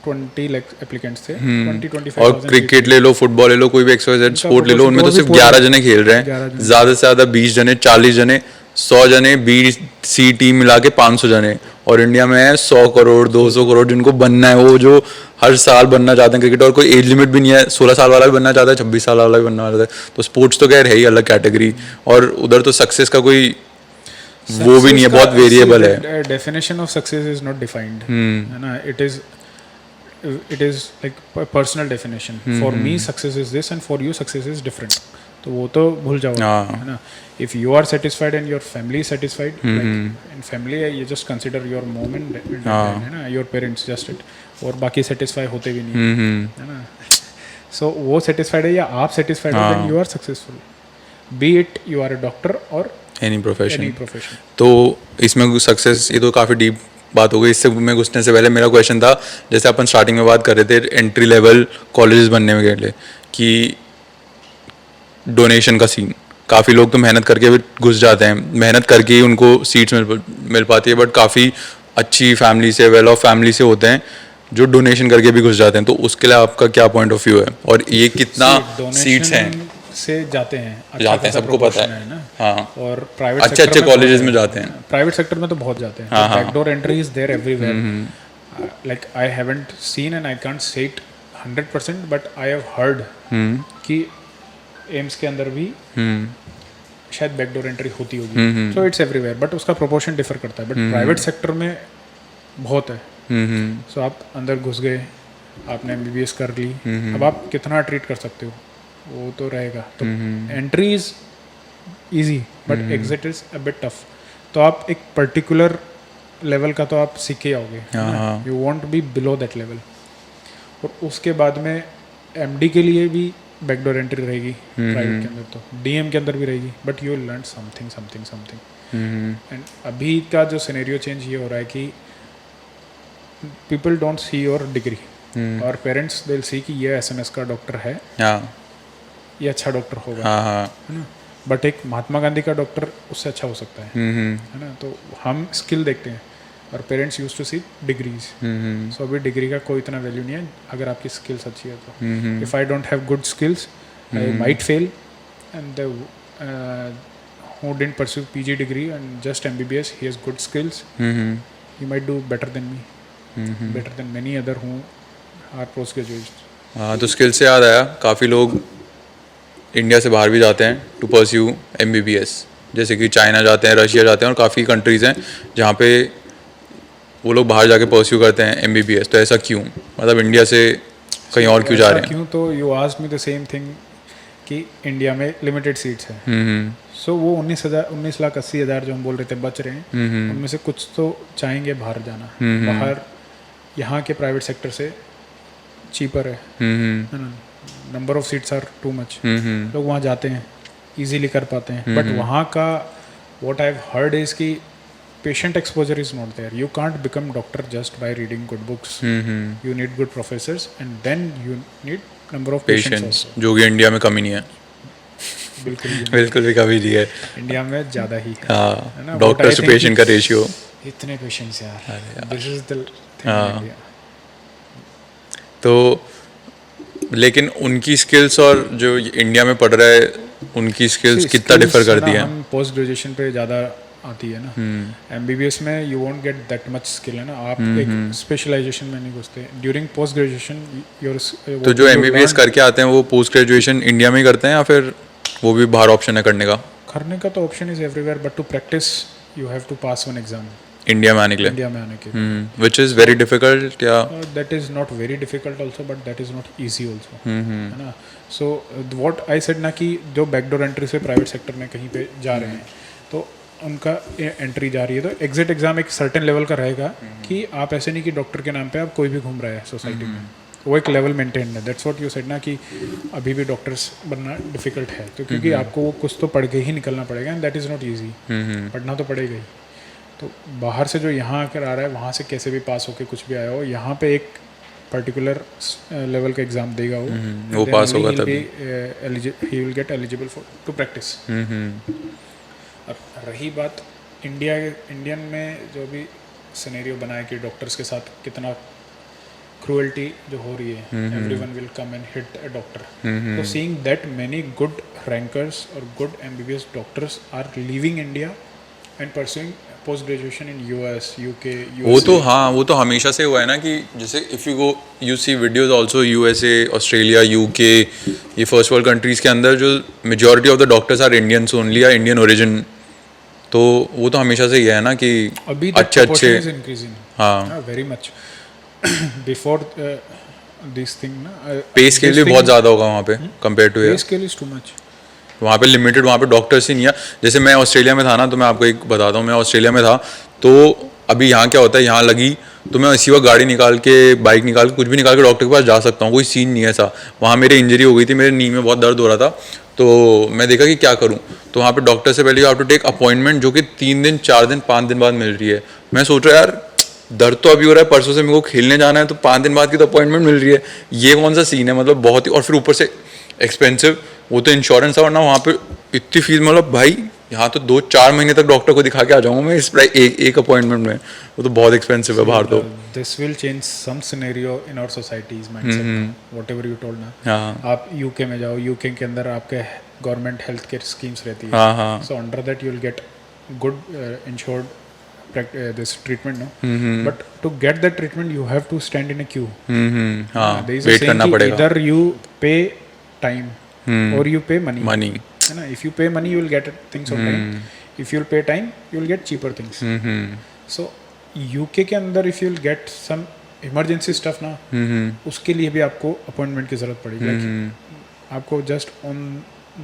20 लाख एप्लीकेंट्स थे, 20-25 और क्रिकेट ले लो, फुटबॉल ले लो, कोई भी एक्सरसाइज स्पोर्ट ले लो, उनमें तो सिर्फ 11 जने खेल रहे 11 हैं. जने. ज़्यादा से ज़्यादा 20 जने, 40 जने, 100 जने, BC टीम मिला के 500 जने. और इंडिया में है 100 करोड़ 200 करोड़ जिनको बनना है, वो जो हर साल बनना चाहते हैं क्रिकेट. और कोई एज लिमिट भी नहीं है, 16 साल वाला भी बनना चाहता है, 26 साल वाला भी बनना चाहता है. तो स्पोर्ट्स तो खैर है ही अलग कैटेगरी. और उधर तो सक्सेस का कोई वो भी नहीं है, बहुत वेरिएबल है. Definition of success is not defined, है ना. It is like personal definition. For me success is this and for you success is different. तो वो तो भूल जाओ, है ना. If you are satisfied and your family satisfied, like in family you just consider your mom and है ना, योर पेरेंट्स जस्ट इट. और बाकी सेटिस्फाई होते भी नहीं, है ना. सो वो सेटिस्फाइड है या आप सेटिस्फाइड हो, then you are successful, be it you are a doctor और एनी प्रोफेशन. प्रोफेशन. तो इसमें सक्सेस, ये तो काफ़ी डीप बात हो गई. इससे मैं घुसने से पहले मेरा क्वेश्चन था, जैसे अपन स्टार्टिंग में बात कर रहे थे एंट्री लेवल कॉलेजेस बनने के लिए, कि डोनेशन का सीन. काफ़ी लोग तो मेहनत करके भी घुस जाते हैं, मेहनत करके ही उनको सीट्स मिल पाती है. बट काफ़ी अच्छी फैमिली से, वेल ऑफ फैमिली से होते हैं जो डोनेशन करके भी घुस जाते हैं. तो उसके लिए आपका क्या पॉइंट ऑफ व्यू है, और ये कितना सीट्स हैं से जाते हैं, जाते हैं, सबको पता है ना. हाँ. और प्राइवेट अच्छे कॉलेजेस में जाते हैं. प्राइवेट सेक्टर में तो बहुत जाते हैं. Backdoor entry is there everywhere. Like I haven't seen and I can't say it 100%, but I have heard कि एम्स के अंदर भी शायद बैकडोर एंट्री होती होगी. सो इट्स एवरीवेयर, बट उसका प्रोपोर्शन डिफर करता है. बट प्राइवेट सेक्टर में बहुत है. सो आप अंदर घुस गए, आपने MBBS कर ली, अब आप कितना ट्रीट कर सकते हो वो तो रहेगा. तो entry is easy but exit is a bit tough. तो आप एक पर्टिकुलर लेवल का तो आप सीख के आओगे, you want be below that level. और उसके बाद में MD के लिए भी बैकडोर एंट्री रहेगी प्राइवेट के अंदर, तो DM के अंदर भी रहेगी, but you learn something. And अभी का जो सिनेरियो चेंज ये हो रहा है कि people don't see your degree, और पेरेंट्स दे विल सी कि ये SMS का डॉक्टर है, ये अच्छा डॉक्टर होगा, है ना. बट एक महात्मा गांधी का डॉक्टर उससे अच्छा हो सकता है ना. तो हम स्किल देखते हैं, और parents use to see degrees. So अभी डिग्री का कोई इतना वैल्यू नहीं है अगर आपकी स्किल्स अच्छी है तो. If I don't have good skills I might fail, and who didn't pursue PG degree and just MBBS, he has good skills, he might do better than me, better than many other who are postgraduates. हाँ, तो स्किल से याद आया, काफ़ी लोग इंडिया से बाहर भी जाते हैं टू परस्यू MBBS. जैसे कि चाइना जाते हैं, रशिया जाते हैं, और काफ़ी कंट्रीज़ हैं जहाँ पे वो लोग बाहर जाके परस्यू करते हैं MBBS. तो ऐसा क्यों, मतलब इंडिया से कहीं और क्यों जा रहे हैं? क्यों, तो you asked me the same thing कि इंडिया में लिमिटेड सीट्स हैं. सो वो 19,80,000 जो हम बोल रहे थे बच रहे हैं, उनमें से कुछ तो चाहेंगे बाहर जाना. बाहर यहाँ के प्राइवेट सेक्टर से चीपर है ना. Number of seats are too much. लोग वहाँ जाते हैं, इजीली कर पाते हैं. बट वहाँ का what I have heard is कि patient exposure is not there. You can't become doctor just by reading good books. You need good professors, and then you need number of patients also. जो कि इंडिया में कमी नहीं है. बिल्कुल भी कमी नहीं है. इंडिया में ज़्यादा ही है. हाँ, डॉक्टर टू पेशेंट का रेशियो. इतने पेशेंट्स यार. This is the thing in India. तो लेकिन उनकी स्किल्स और जो इंडिया में पढ़ रहा है उनकी स्किल्स कितना डिफर करती है? हम पोस्ट ग्रेजुएशन पे ज़्यादा आती है ना. MBBS में you won't get that much skill, है ना. आप एक स्पेशलाइजेशन में नहीं घुसते. ड्यूरिंग पोस्ट ग्रेजुएशन योर, तो जो MBBS करके आते हैं वो पोस्ट ग्रेजुएशन इंडिया में ही करते हैं या फिर वो भी बाहर ऑप्शन है करने का? करने का तो option is everywhere, but to practice you have to pass one exam India में आने के लिए. इंडिया में आने के लिए, व्हिच इज वेरी डिफिकल्ट. या that is not very difficult also, but that is not easy also, है ना. सो व्हाट आई सेड ना कि जो बैकडोर एंट्री से प्राइवेट सेक्टर में कहीं पे जा रहे हैं, तो उनका एंट्री जा रही है, तो एग्जिट एग्जाम एक सर्टेन लेवल का रहेगा कि आप ऐसे नहीं कि डॉक्टर के नाम पे आप कोई भी घूम रहा है सोसाइटी में. वो एक लेवल मेंटेन है. दैट्स व्हाट यू सेड ना कि अभी भी डॉक्टर्स बनना डिफिकल्ट है, तो क्योंकि आपको वो कुछ तो पढ़ के ही निकलना पड़ेगा, and that is not easy. पढ़ना तो पड़ेगा ही. तो बाहर से जो यहाँ आकर आ रहा है, वहाँ से कैसे भी पास होके कुछ भी आया हो, यहाँ पे एक पर्टिकुलर लेवल का एग्ज़ाम देगा वो पास होगा तभी ही will get eligible for to practice. अब रही बात इंडियन में जो भी सिनेरियो बनाया कि डॉक्टर्स के साथ कितना क्रूअल्टी जो हो रही है, everyone will come and hit a doctor. तो seeing that many good rankers और good MBBS doctors are leaving India and pursuing post graduation in US, UK, वो तो हाँ, वो तो हमेशा से हुआ है ना कि जैसे if you go you see videos also USA, Australia, UK, ये फर्स्ट वर्ल्ड कंट्रीज़ के अंदर जो majority of the doctors are Indians only, या इंडियन ओरिजिन. तो वो तो हमेशा से ही है ना कि अभी अच्छे हाँ very much before this thing ना. पे स्केल भी बहुत ज़्यादा होगा वहाँ पे compare to pay scale is too much. वहाँ पे लिमिटेड, वहाँ पे डॉक्टर्स ही नहीं है. जैसे मैं ऑस्ट्रेलिया में था ना, तो मैं आपको एक बताता हूँ, मैं ऑस्ट्रेलिया में था तो अभी यहाँ क्या होता है, यहाँ लगी तो मैं इसी वक्त गाड़ी निकाल के, बाइक निकाल के, कुछ भी निकाल के डॉक्टर के पास जा सकता हूँ, कोई सीन नहीं है ऐसा. वहाँ मेरे इंजरी हो गई थी, मेरे नी में बहुत दर्द हो रहा था, तो मैं देखा कि क्या करूँ. तो वहाँ पे डॉक्टर से पहले you have to take appointment, जो कि 3 दिन 4 दिन 5 दिन बाद मिल रही है. मैं सोच रहा यार दर्द तो अभी हो रहा है, परसों से मेरे को खेलने जाना है, तो 5 दिन बाद की तो अपॉइंटमेंट मिल रही है. ये कौन सा सीन है, मतलब बहुत ही. और फिर ऊपर से एक्सपेंसिव, वो तो इंश्योरेंस है, वरना वहाँ पे इतनी फीस, मतलब भाई यहाँ तो 2-4 महीने तक डॉक्टर को दिखा के आ जाऊँगा मैं इस एक अपॉइंटमेंट में. वो तो बहुत एक्सपेंसिव है बाहर तो. This will change some scenario in our societies mindset. Whatever you told ना, हाँ आप यूके में जाओ, यूके के अंदर आपके गवर्नमेंट हेल्थ केयर स्कीम्स रहती है. हाँ हाँ so under that you will get good insured this treatment, no? But to get that treatment you have to stand in a queue. हाँ There is a wait saying करना कि पड़ेगा. either you pay time or you pay money. Money है ना? If you pay money you will get things on time. If you will pay time you will get cheaper things. So UK के अंदर if you will get some emergency stuff ना, उसके लिए भी आपको अपॉइंटमेंट की ज़रूरत पड़ेगी. आपको जस्ट ऑन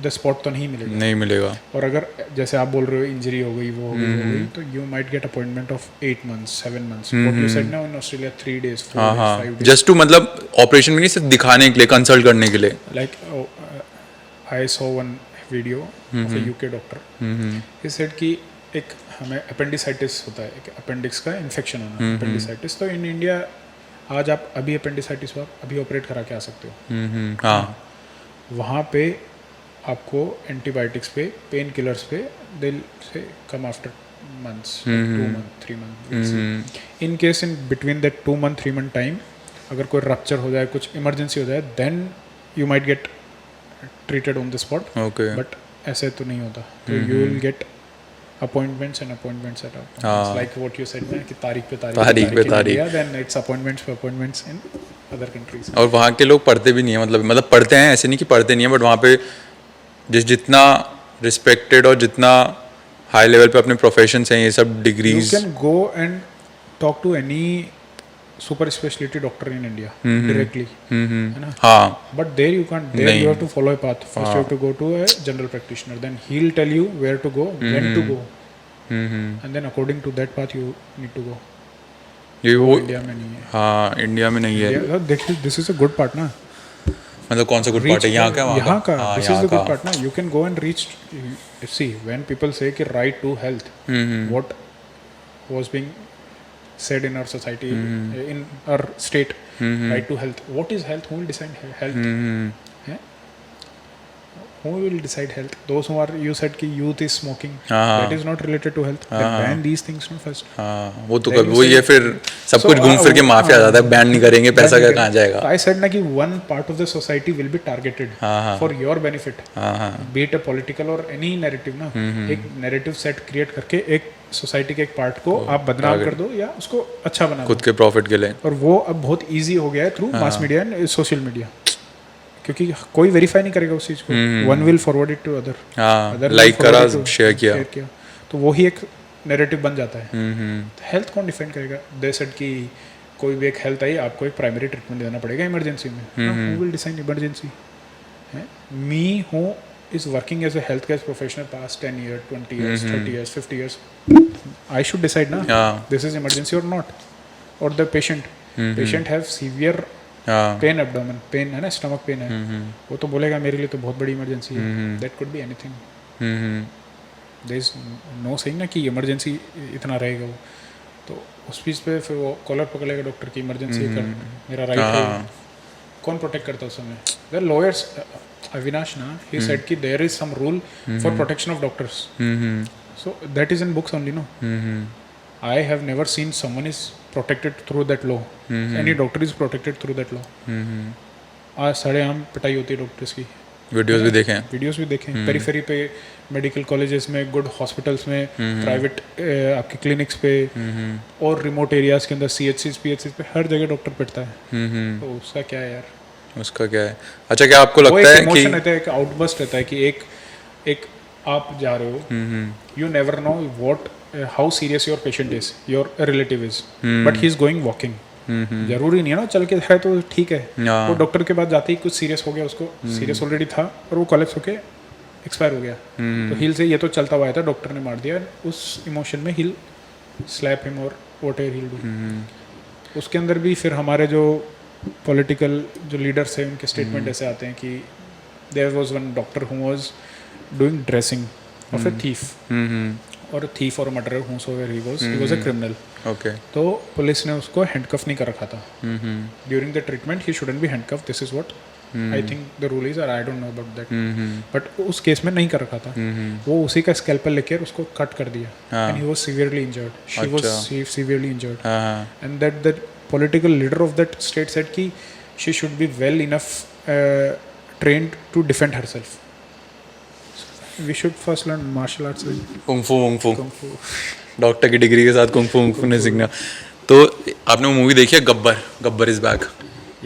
द स्पॉट तो नहीं मिलेगा. नहीं मिलेगा. और अगर जैसे आप बोल रहे हो इंजरी हो गई, वो हो गई, तो you might get appointment of 8 months 7 months. What you said now in Australia 3 days 4 हाँ days हाँ 5 days. जस्ट टू, मतलब ऑपरेशन में नहीं, सिर्फ दिखाने के लिए, कंसल्ट करने के लिए. Like I saw one video of a UK doctor. He said कि एक हमें अपेंडिसाइटिस होता है, एक अपेंडिक्स का इन्फेक्शन होना, अपेंडिसाइटिस. तो इन इंडिया आज आप अभी अपेंडिसाइटिस हुआ, अभी ऑपरेट करा के आ सकते हो. हाँ वहाँ पे आपको एंटीबायोटिक्स पे, पेन किलर्स पे दे से come after months, 2 months 3 months. In case in between that 2 month 3 month time, अगर कोई रप्चर हो जाए, कुछ इमरजेंसी हो जाए, then you might get treated on the spot. Okay. But ऐसे तो नहीं होता. तो you will get appointments and appointments at appointments. हाँ. Like what you said ना कि तारीख पे तारीख पे in तारीख. India, then it's appointments for appointments in other countries. और वहाँ के लोग पढ़ते भी नहीं है, मतलब पढ़ते हैं, ऐसे नहीं कि पढ़ते नहीं है, बट वहाँ पे जितना रिस्पेक्टेड और जितना हाई लेवल पे अपने प्रोफेशंस हैं, ये सब You degrees. can go and talk to any super specialty doctor in India directly. है ना? हाँ But there you can't. There नहीं. you have to follow a path. First you have to go to a general practitioner. Then he'll tell you where to go, when to go, and then according to that path you need to go. ये वो India में नहीं है. हाँ इंडिया में नहीं है. This is a good part ना. मतलब कौन सा गुड पार्ट है यहाँ का, वहाँ यहाँ का. हाँ, This यहाँ is the good का. part ना. You can go and reach. See, when people say कि right to health, what was being said in our society, in our state, right to health. What is health? Who will decide health? हैं? Who will decide health? Those who are, you said कि youth is smoking. हाँ. That is not related to health. Then ban these things no first. हाँ वो तो Then कभी you वो say- ये फिर सब So, कुछ घूम फिर के माफी आ जाता है, बैन नहीं करेंगे, पैसा Ban कहाँ जाएगा. So I said ना कि one part of the society will be targeted for your benefit. हाँ हाँ Be it a political or any narrative ना, एक narrative set create करके एक society के एक part को आप बदनाम कर दो या उसको अच्छा बना दो. खुद के प्रॉफिट के लिए. और वो अब बहुत easy हो गया है through mass media and social media. क्योंकि कोई वेरीफाई नहीं करेगा उस चीज़ को. One will forward it to other. हाँ लाइक करा, शेयर किया. तो वो ही एक नैरेटिव बन जाता है. हेल्थ कौन डिफेंड करेगा? दे सेड कि कोई भी एक हेल्थ आई, आपको एक प्राइमरी ट्रीटमेंट देना पड़ेगा इमरजेंसी में. Who will decide emergency? Me who is working as a health care professional past 10 years 20 years 30 years 50 years, I should decide ना हाँ. दिस इज इमरजेंसी और नॉट. और द पेशेंट हैव सीवियर हाँ पेन एब्डोमेन पेन है ना, स्टमक पेन है, वो तो बोलेगा मेरे लिए तो बहुत बड़ी इमरजेंसी है. That could be anything. There is no saying ना कि इमरजेंसी इतना रहेगा वो. तो उस चीज़ पे फिर वो कॉलर पकड़ेगा डॉक्टर की, इमरजेंसी कर, मेरा राइट है. कौन प्रोटेक्ट करता है उस समय? The lawyers. अविनाश ना, ही सेड कि there is some rule for protection of doctors. So that is in books only, no. I have never seen someone is protected through that law. Any doctor is protected through that law. आज सड़ेआम पिटाई होती है डॉक्टर्स की. वीडियोस भी देखे हैं. वीडियोस भी देखें. पेरीफेरी पे, मेडिकल कॉलेजेस में, गुड हॉस्पिटल्स में, प्राइवेट आपके क्लिनिक्स पे, और रिमोट एरियाज के अंदर CHCs PHCs पे हर जगह डॉक्टर पिटता है. तो उसका क्या है यार? उसका क्या है? अच्छा, क्या आपको वो लगता एक है इमोशन कि रहता है, एक आउटबर्स्ट रहता है कि एक आप जा रहे हो, you never know what how serious your patient is, your relative is, but he is going walking. जरूरी नहीं है ना चल के है तो ठीक है. हाँ. वो डॉक्टर के पास जाते ही कुछ सीरियस हो गया, उसको सीरियस ऑलरेडी था और वो कोलैप्स होके एक्सपायर हो गया. तो हील से ये तो चलता हुआ था, डॉक्टर ने मार दिया. उस इमोशन में हील स्लैप हिम और व्हाट एवर हील डू. उसके अंदर भी फिर हमारे जो पॉलिटिकल जो लीडर्स हैं उनके स्टेटमेंट ऐसे आते हैं कि there was one doctor who was doing dressing of a thief or a thief or a murderer, whosoever he was a criminal. Okay. तो पुलिस ने उसको हैंडकफ नहीं कर रखा था. During the treatment he shouldn't be handcuff. This is what I think the rule is, और I don't know about that. But उस केस में नहीं कर रखा था. वो उसी का स्कैल्पल लेकर उसको कट कर दिया. And he was severely injured. She was severely injured. And that the political leader of that state said कि she should be well enough trained to defend herself. We should first learn martial arts. Kung fu. Kung fu. Doctor की डिग्री के साथ कुंग फू नहीं सीखना. तो आपने वो मूवी देखी है गब्बर इज बैक?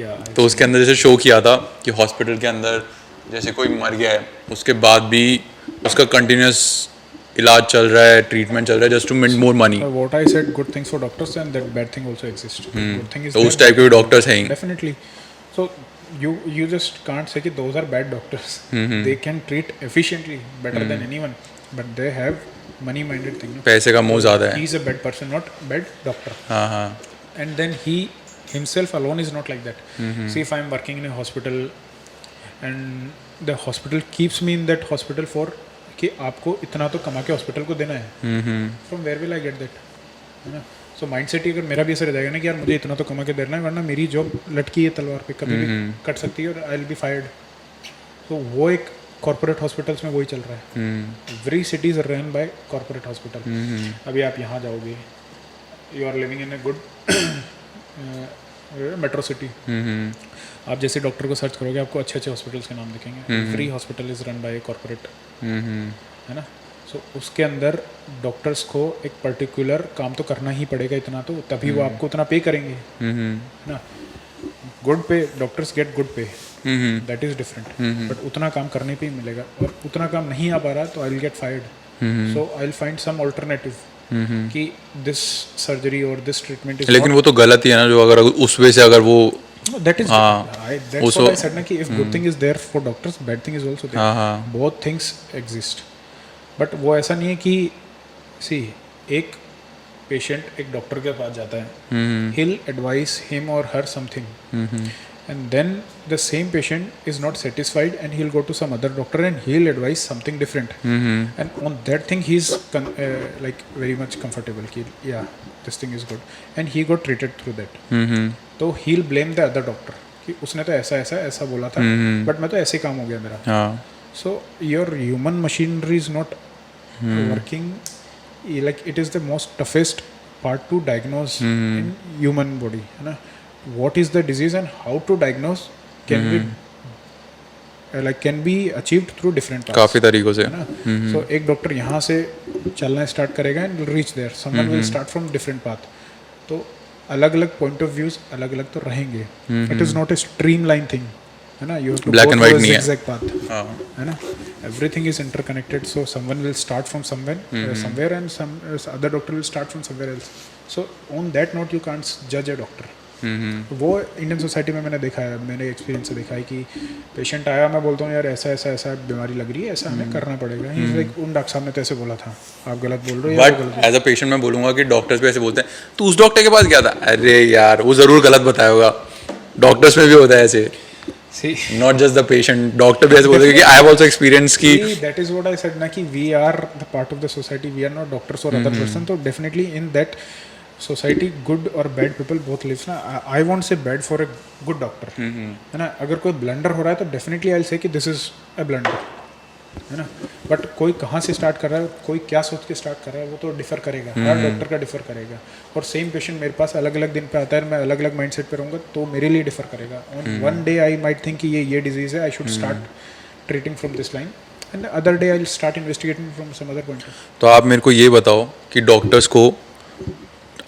Yeah. तो उसके अंदर जैसे शो किया था कि हॉस्पिटल के अंदर जैसे कोई मर गया है, उसके बाद भी उसका कंटिन्यूस इलाज चल रहा है, ट्रीटमेंट चल रहा है, just to make more money. What I said, good things for doctors and that bad thing also exists. Good thing is तो there, उस टाइप के भी डॉक्टर्स हैं. definitely. So you just can't say that those are bad doctors. They can treat efficiently better than anyone, but they have money minded thing. No? पैसे का मोह ज़्यादा है. He is a bad person, not bad doctor. हाँ हाँ. And then he himself alone is not like that. See, if I am working in a hospital and the hospital keeps me in that hospital for कि आपको इतना तो कमा के हॉस्पिटल को देना है. From where will I get that? है ना? सो माइंडसेट ही अगर मेरा भी ऐसा रह जाएगा ना कि यार मुझे इतना तो कमा के देना है, वरना मेरी जॉब लटकी है तलवार पे, कभी भी कट सकती है और आई विल बी फायर्ड. तो वो एक कॉर्पोरेट हॉस्पिटल्स में वही चल रहा है. Every city is run by corporate hospital. अभी आप यहाँ जाओगे, you are living in a good metro city. आप जैसे डॉक्टर को सर्च करोगे आपको अच्छे अच्छे हॉस्पिटल्स के नाम दिखेंगे. Every hospital is run bye a corporate, है ना. सो उसके अंदर डॉक्टर्स को एक पर्टिकुलर काम तो करना ही पड़ेगा इतना, तो तभी वो आपको उतना पे करेंगे, है ना. गुड पे, डॉक्टर्स गेट गुड पे, दैट इज डिफरेंट. बट उतना काम करने पे ही मिलेगा, और उतना काम नहीं आ पा रहा तो I will get fired. So I will find some alternative कि दिस सर्जरी और दिस ट्रीटमेंट इज. लेकिन वो तो गलत ही है ना, जो अगर उस वे से अगर वो that is that's what I said ना कि if good thing is there for doctors, bad thing is also there. Both things exist. But वो ऐसा नहीं है कि सी एक पेशेंट एक डॉक्टर के पास जाता है, he'll advise him or her something, and then the same patient is not satisfied and he'll go to some other doctor and he'll advise something different, and on that thing he's like very much comfortable कि yeah this thing is good, and he got treated through that. तो he'll blame the other doctor कि उसने तो ऐसा ऐसा ऐसा बोला था, but मैं तो ऐसे काम हो गया मेरा. So your human machinery is not working, like it is the most toughest part to diagnose in human body, है ना. What is the disease and how to diagnose can be can be achieved through different paths. काफ़ी तरीकों से, है ना. So एक डॉक्टर यहाँ से चलना स्टार्ट करेगा and will reach there. Someone will start from different path. तो अलग अलग पॉइंट ऑफ व्यूज अलग अलग तो रहेंगे. It is not a streamline thing, है ना. You have to Black and white नहीं है. zigzag path, है ना. Everything is interconnected, so someone will start from somewhere and some other doctor will start from somewhere else. So on that note you can't judge a doctor. वो इंडियन सोसाइटी में मैंने देखा है, मैंने एक्सपीरियंस से देखा है कि पेशेंट आया, मैं बोलता हूँ यार ऐसा ऐसा ऐसा बीमारी लग रही है, ऐसा हमें करना पड़ेगा. लाइक उन डॉक्टर साहब ने तो ऐसे बोला था, आप गलत बोल रहे हो. बट एज अ पेशेंट मैं बोलूँगा कि डॉक्टर्स भी ऐसे बोलते हैं, तो उस डॉक्टर के पास गया था, अरे यार वो ज़रूर गलत बताया होगा, डॉक्टर्स में भी होता है ऐसे, See, not just the patient, doctor भी ऐसे बोलते हैं कि आई हैव आल्सो एक्सपीरियंस की that is what I said ना कि we are the part of the society, we are not doctors or other person, तो definitely in that society good or bad people both lives ना. I won't say bad for a good doctor, है ना. अगर कोई blunder हो रहा है तो definitely I'll say कि this is a blunder, है ना. बट कोई कहाँ से स्टार्ट कर रहा है, कोई क्या सोच के स्टार्ट कर रहा है, वो तो डिफर करेगा, हर डॉक्टर का डिफर करेगा. और सेम पेशेंट मेरे पास अलग अलग दिन पे आता है, मैं अलग अलग माइंडसेट पे रहूँगा, तो मेरे लिए डिफर करेगा. On one day I might think कि ये डिजीज़ है, I should start treating from this line, and other day I will start investigating from some other point. तो आप मेरे को ये बताओ कि डॉक्टर्स को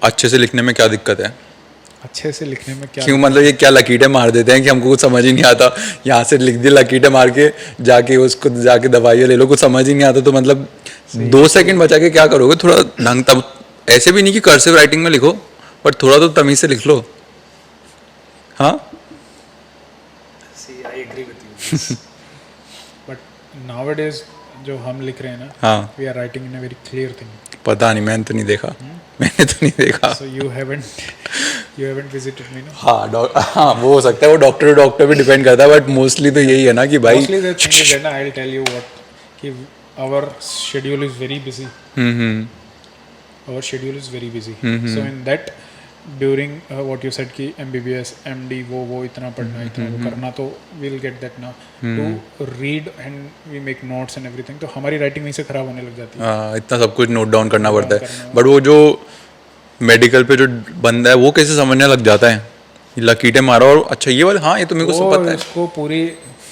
अच्छे से लिखने में क्या दिक्कत है? अच्छे से लिखने में क्या क्यों, मतलब ये क्या लकीटें मार देते हैं कि हमको कुछ समझ ही नहीं आता, यहाँ से लिख दिया लकीटें मार के, जाके उसको जाके दवाइयाँ ले लो, कुछ समझ ही नहीं आता, तो मतलब 2 सेकंड बचा के क्या करोगे? थोड़ा ढंग, तब ऐसे भी नहीं कि कर्सिव राइटिंग में लिखो, बट थोड़ा तो तमीज से लिख लो. हाँ, See, I agree with you. But nowadays जो हम लिख रहे हैं ना, हाँ, we are writing in a very clear thing. पता नहीं, मैंने तो नहीं देखा, मैंने तो नहीं देखा. So you haven't visited me, no? हाँ, वो हो सकता है, वो डॉक्टर पे डिपेंड करता है, बट मोस्टली तो यही है ना कि भाई. Mostly the thing is that na, I'll tell you what कि our schedule is very busy. Our schedule is very busy. So in that during what you said कि MBBS, MD वो इतना पढ़ना इतना वो करना, तो we'll get that now to read and we make notes and everything. तो हमारी राइटिंग वहीं से खराब होने लग जाती है. हाँ, इतना सब कुछ नोट डाउन करना पड़ता है, बट वो जो मेडिकल पे जो बंदा है वो कैसे समझने लग जाता है, लकीटें मारो और अच्छा ये वाला, हाँ ये तो मेरे को सब पता है. उसको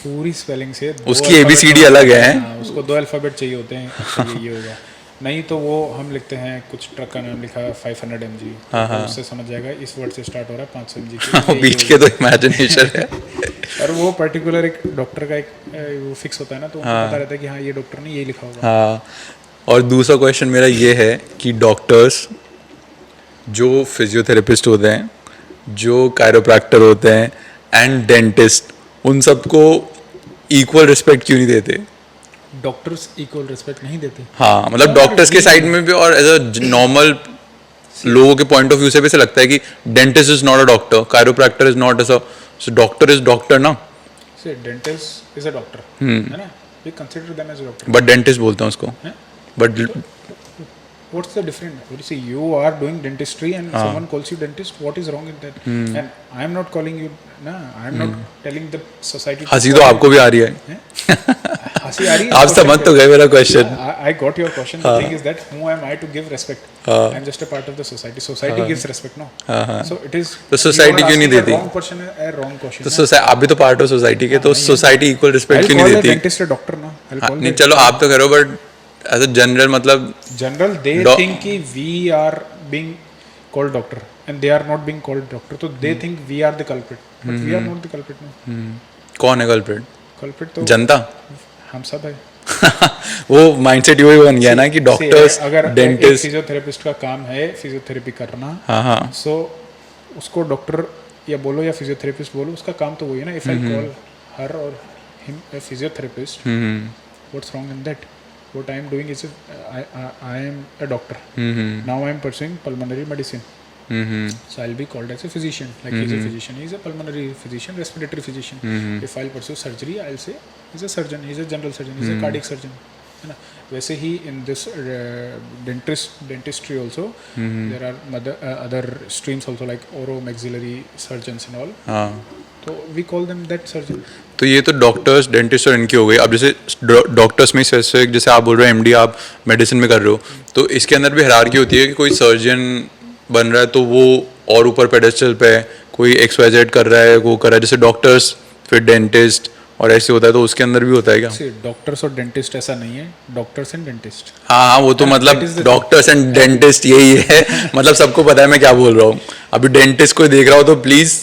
पूरी स्पेलिंग से उसकी ABCD अलग है. उसको 2 अल्फाबेट चाहिए होते हैं. अच्छा ये होगा, नहीं तो वो हम लिखते हैं कुछ ट्रक का नाम लिखा 500 mg, उससे समझ जाएगा इस वर्ड से स्टार्ट हो रहा है 500 mg बीच के तो इमेजिनेशन है. और वो पर्टिकुलर एक डॉक्टर का एक वो फिक्स होता है ना, तो उनको पता रहता है कि हाँ ये डॉक्टर ने ये लिखा होगा. हाँ, और दूसरा क्वेश्चन मेरा ये है कि डॉक्टर्स जो फिजियोथेरेपिस्ट होते हैं, जो कायरोप्रैक्टर होते हैं एंड डेंटिस्ट, उन सबको इक्वल रिस्पेक्ट क्यों नहीं देते? डॉक्टर्स इक्वल रिस्पेक्ट नहीं देते. हाँ, मतलब डॉक्टर्स के साइड में भी, और एज अ नॉर्मल लोगों के पॉइंट ऑफ व्यू से भी ऐसा लगता है कि dentist is not a doctor, chiropractor is not as a, so doctor is doctor ना. See, dentist is a doctor, है ना? We consider them as a doctor. But dentist बोलते हैं उसको. But What's the difference? You see, you are doing dentistry and someone calls you dentist. What is wrong in that? And I am not calling you. No, I am not telling the society. हंसी तो आपको भी आ रही है. हंसी आ रही है. आप समझ तो गए मेरा question. I got your question. The thing is that who am I to give respect? I am just a part of the society. Society gives respect, no? So it is. तो society क्यों नहीं देती? Wrong question है, a wrong question. तो सोसाइटी, आप भी तो पार्ट हो सोसाइटी के, तो सोसाइटी इक्वल रिस्पेक्ट क्यों नहीं देती? Dentist a doctor ना. नहीं, चलो आप तो करो, बट एज अ जनरल, मतलब जनरल दे थिंक कि we are being called doctor and they are not being called doctor, तो they think we are the culprit, but we are not the culprit. No, कौन है कल्प्रिट? कल्प्रिट तो जनता. हम सब है. वो माइंडसेट वही बन गया ना कि डॉक्टर्स, अगर डेंटिस्ट. फिजियोथेरेपिस्ट का काम है फिजियोथेरेपी करना, हाँ, सो उसको डॉक्टर या बोलो या फिजियोथेरेपिस्ट बोलो, उसका काम तो वही है ना. इफ आई कॉल हर और him a physiotherapist, what's wrong in that? What I am doing is I am a doctor. Now I am pursuing pulmonary medicine. So I'll be called as a physician. Like he's a physician, he's a pulmonary physician, respiratory physician. If I'll pursue surgery, I'll say he's a surgeon, he's a general surgeon, he's a cardiac surgeon. है ना. वैसे ही in this dentistry also there are other streams also, like oro maxillary surgeons and all. हाँ, तो we call them that surgeon. तो ये तो डॉक्टर्स, डेंटिस्ट और इनकी हो गई. अब जैसे डॉक्टर्स में स्पेसिफिक, जैसे आप बोल रहे हो एमडी आप मेडिसिन में कर रहे हो, तो इसके अंदर भी हायरार्की होती है कि कोई सर्जन बन रहा है तो वो और ऊपर पेडेस्टल पे है, कोई XYZ कर रहा है, वो कर रहा है, जैसे डॉक्टर्स फिर डेंटिस्ट और ऐसे होता है, तो उसके अंदर भी होता है क्या? डॉक्टर्स और डेंटिस्ट ऐसा नहीं है, डॉक्टर्स एंड डेंटिस्ट. हाँ, वो तो मतलब डॉक्टर्स एंड डेंटिस्ट यही है. मतलब सबको पता है मैं क्या बोल रहा हूँ. अभी डेंटिस्ट कोई देख रहा हो तो प्लीज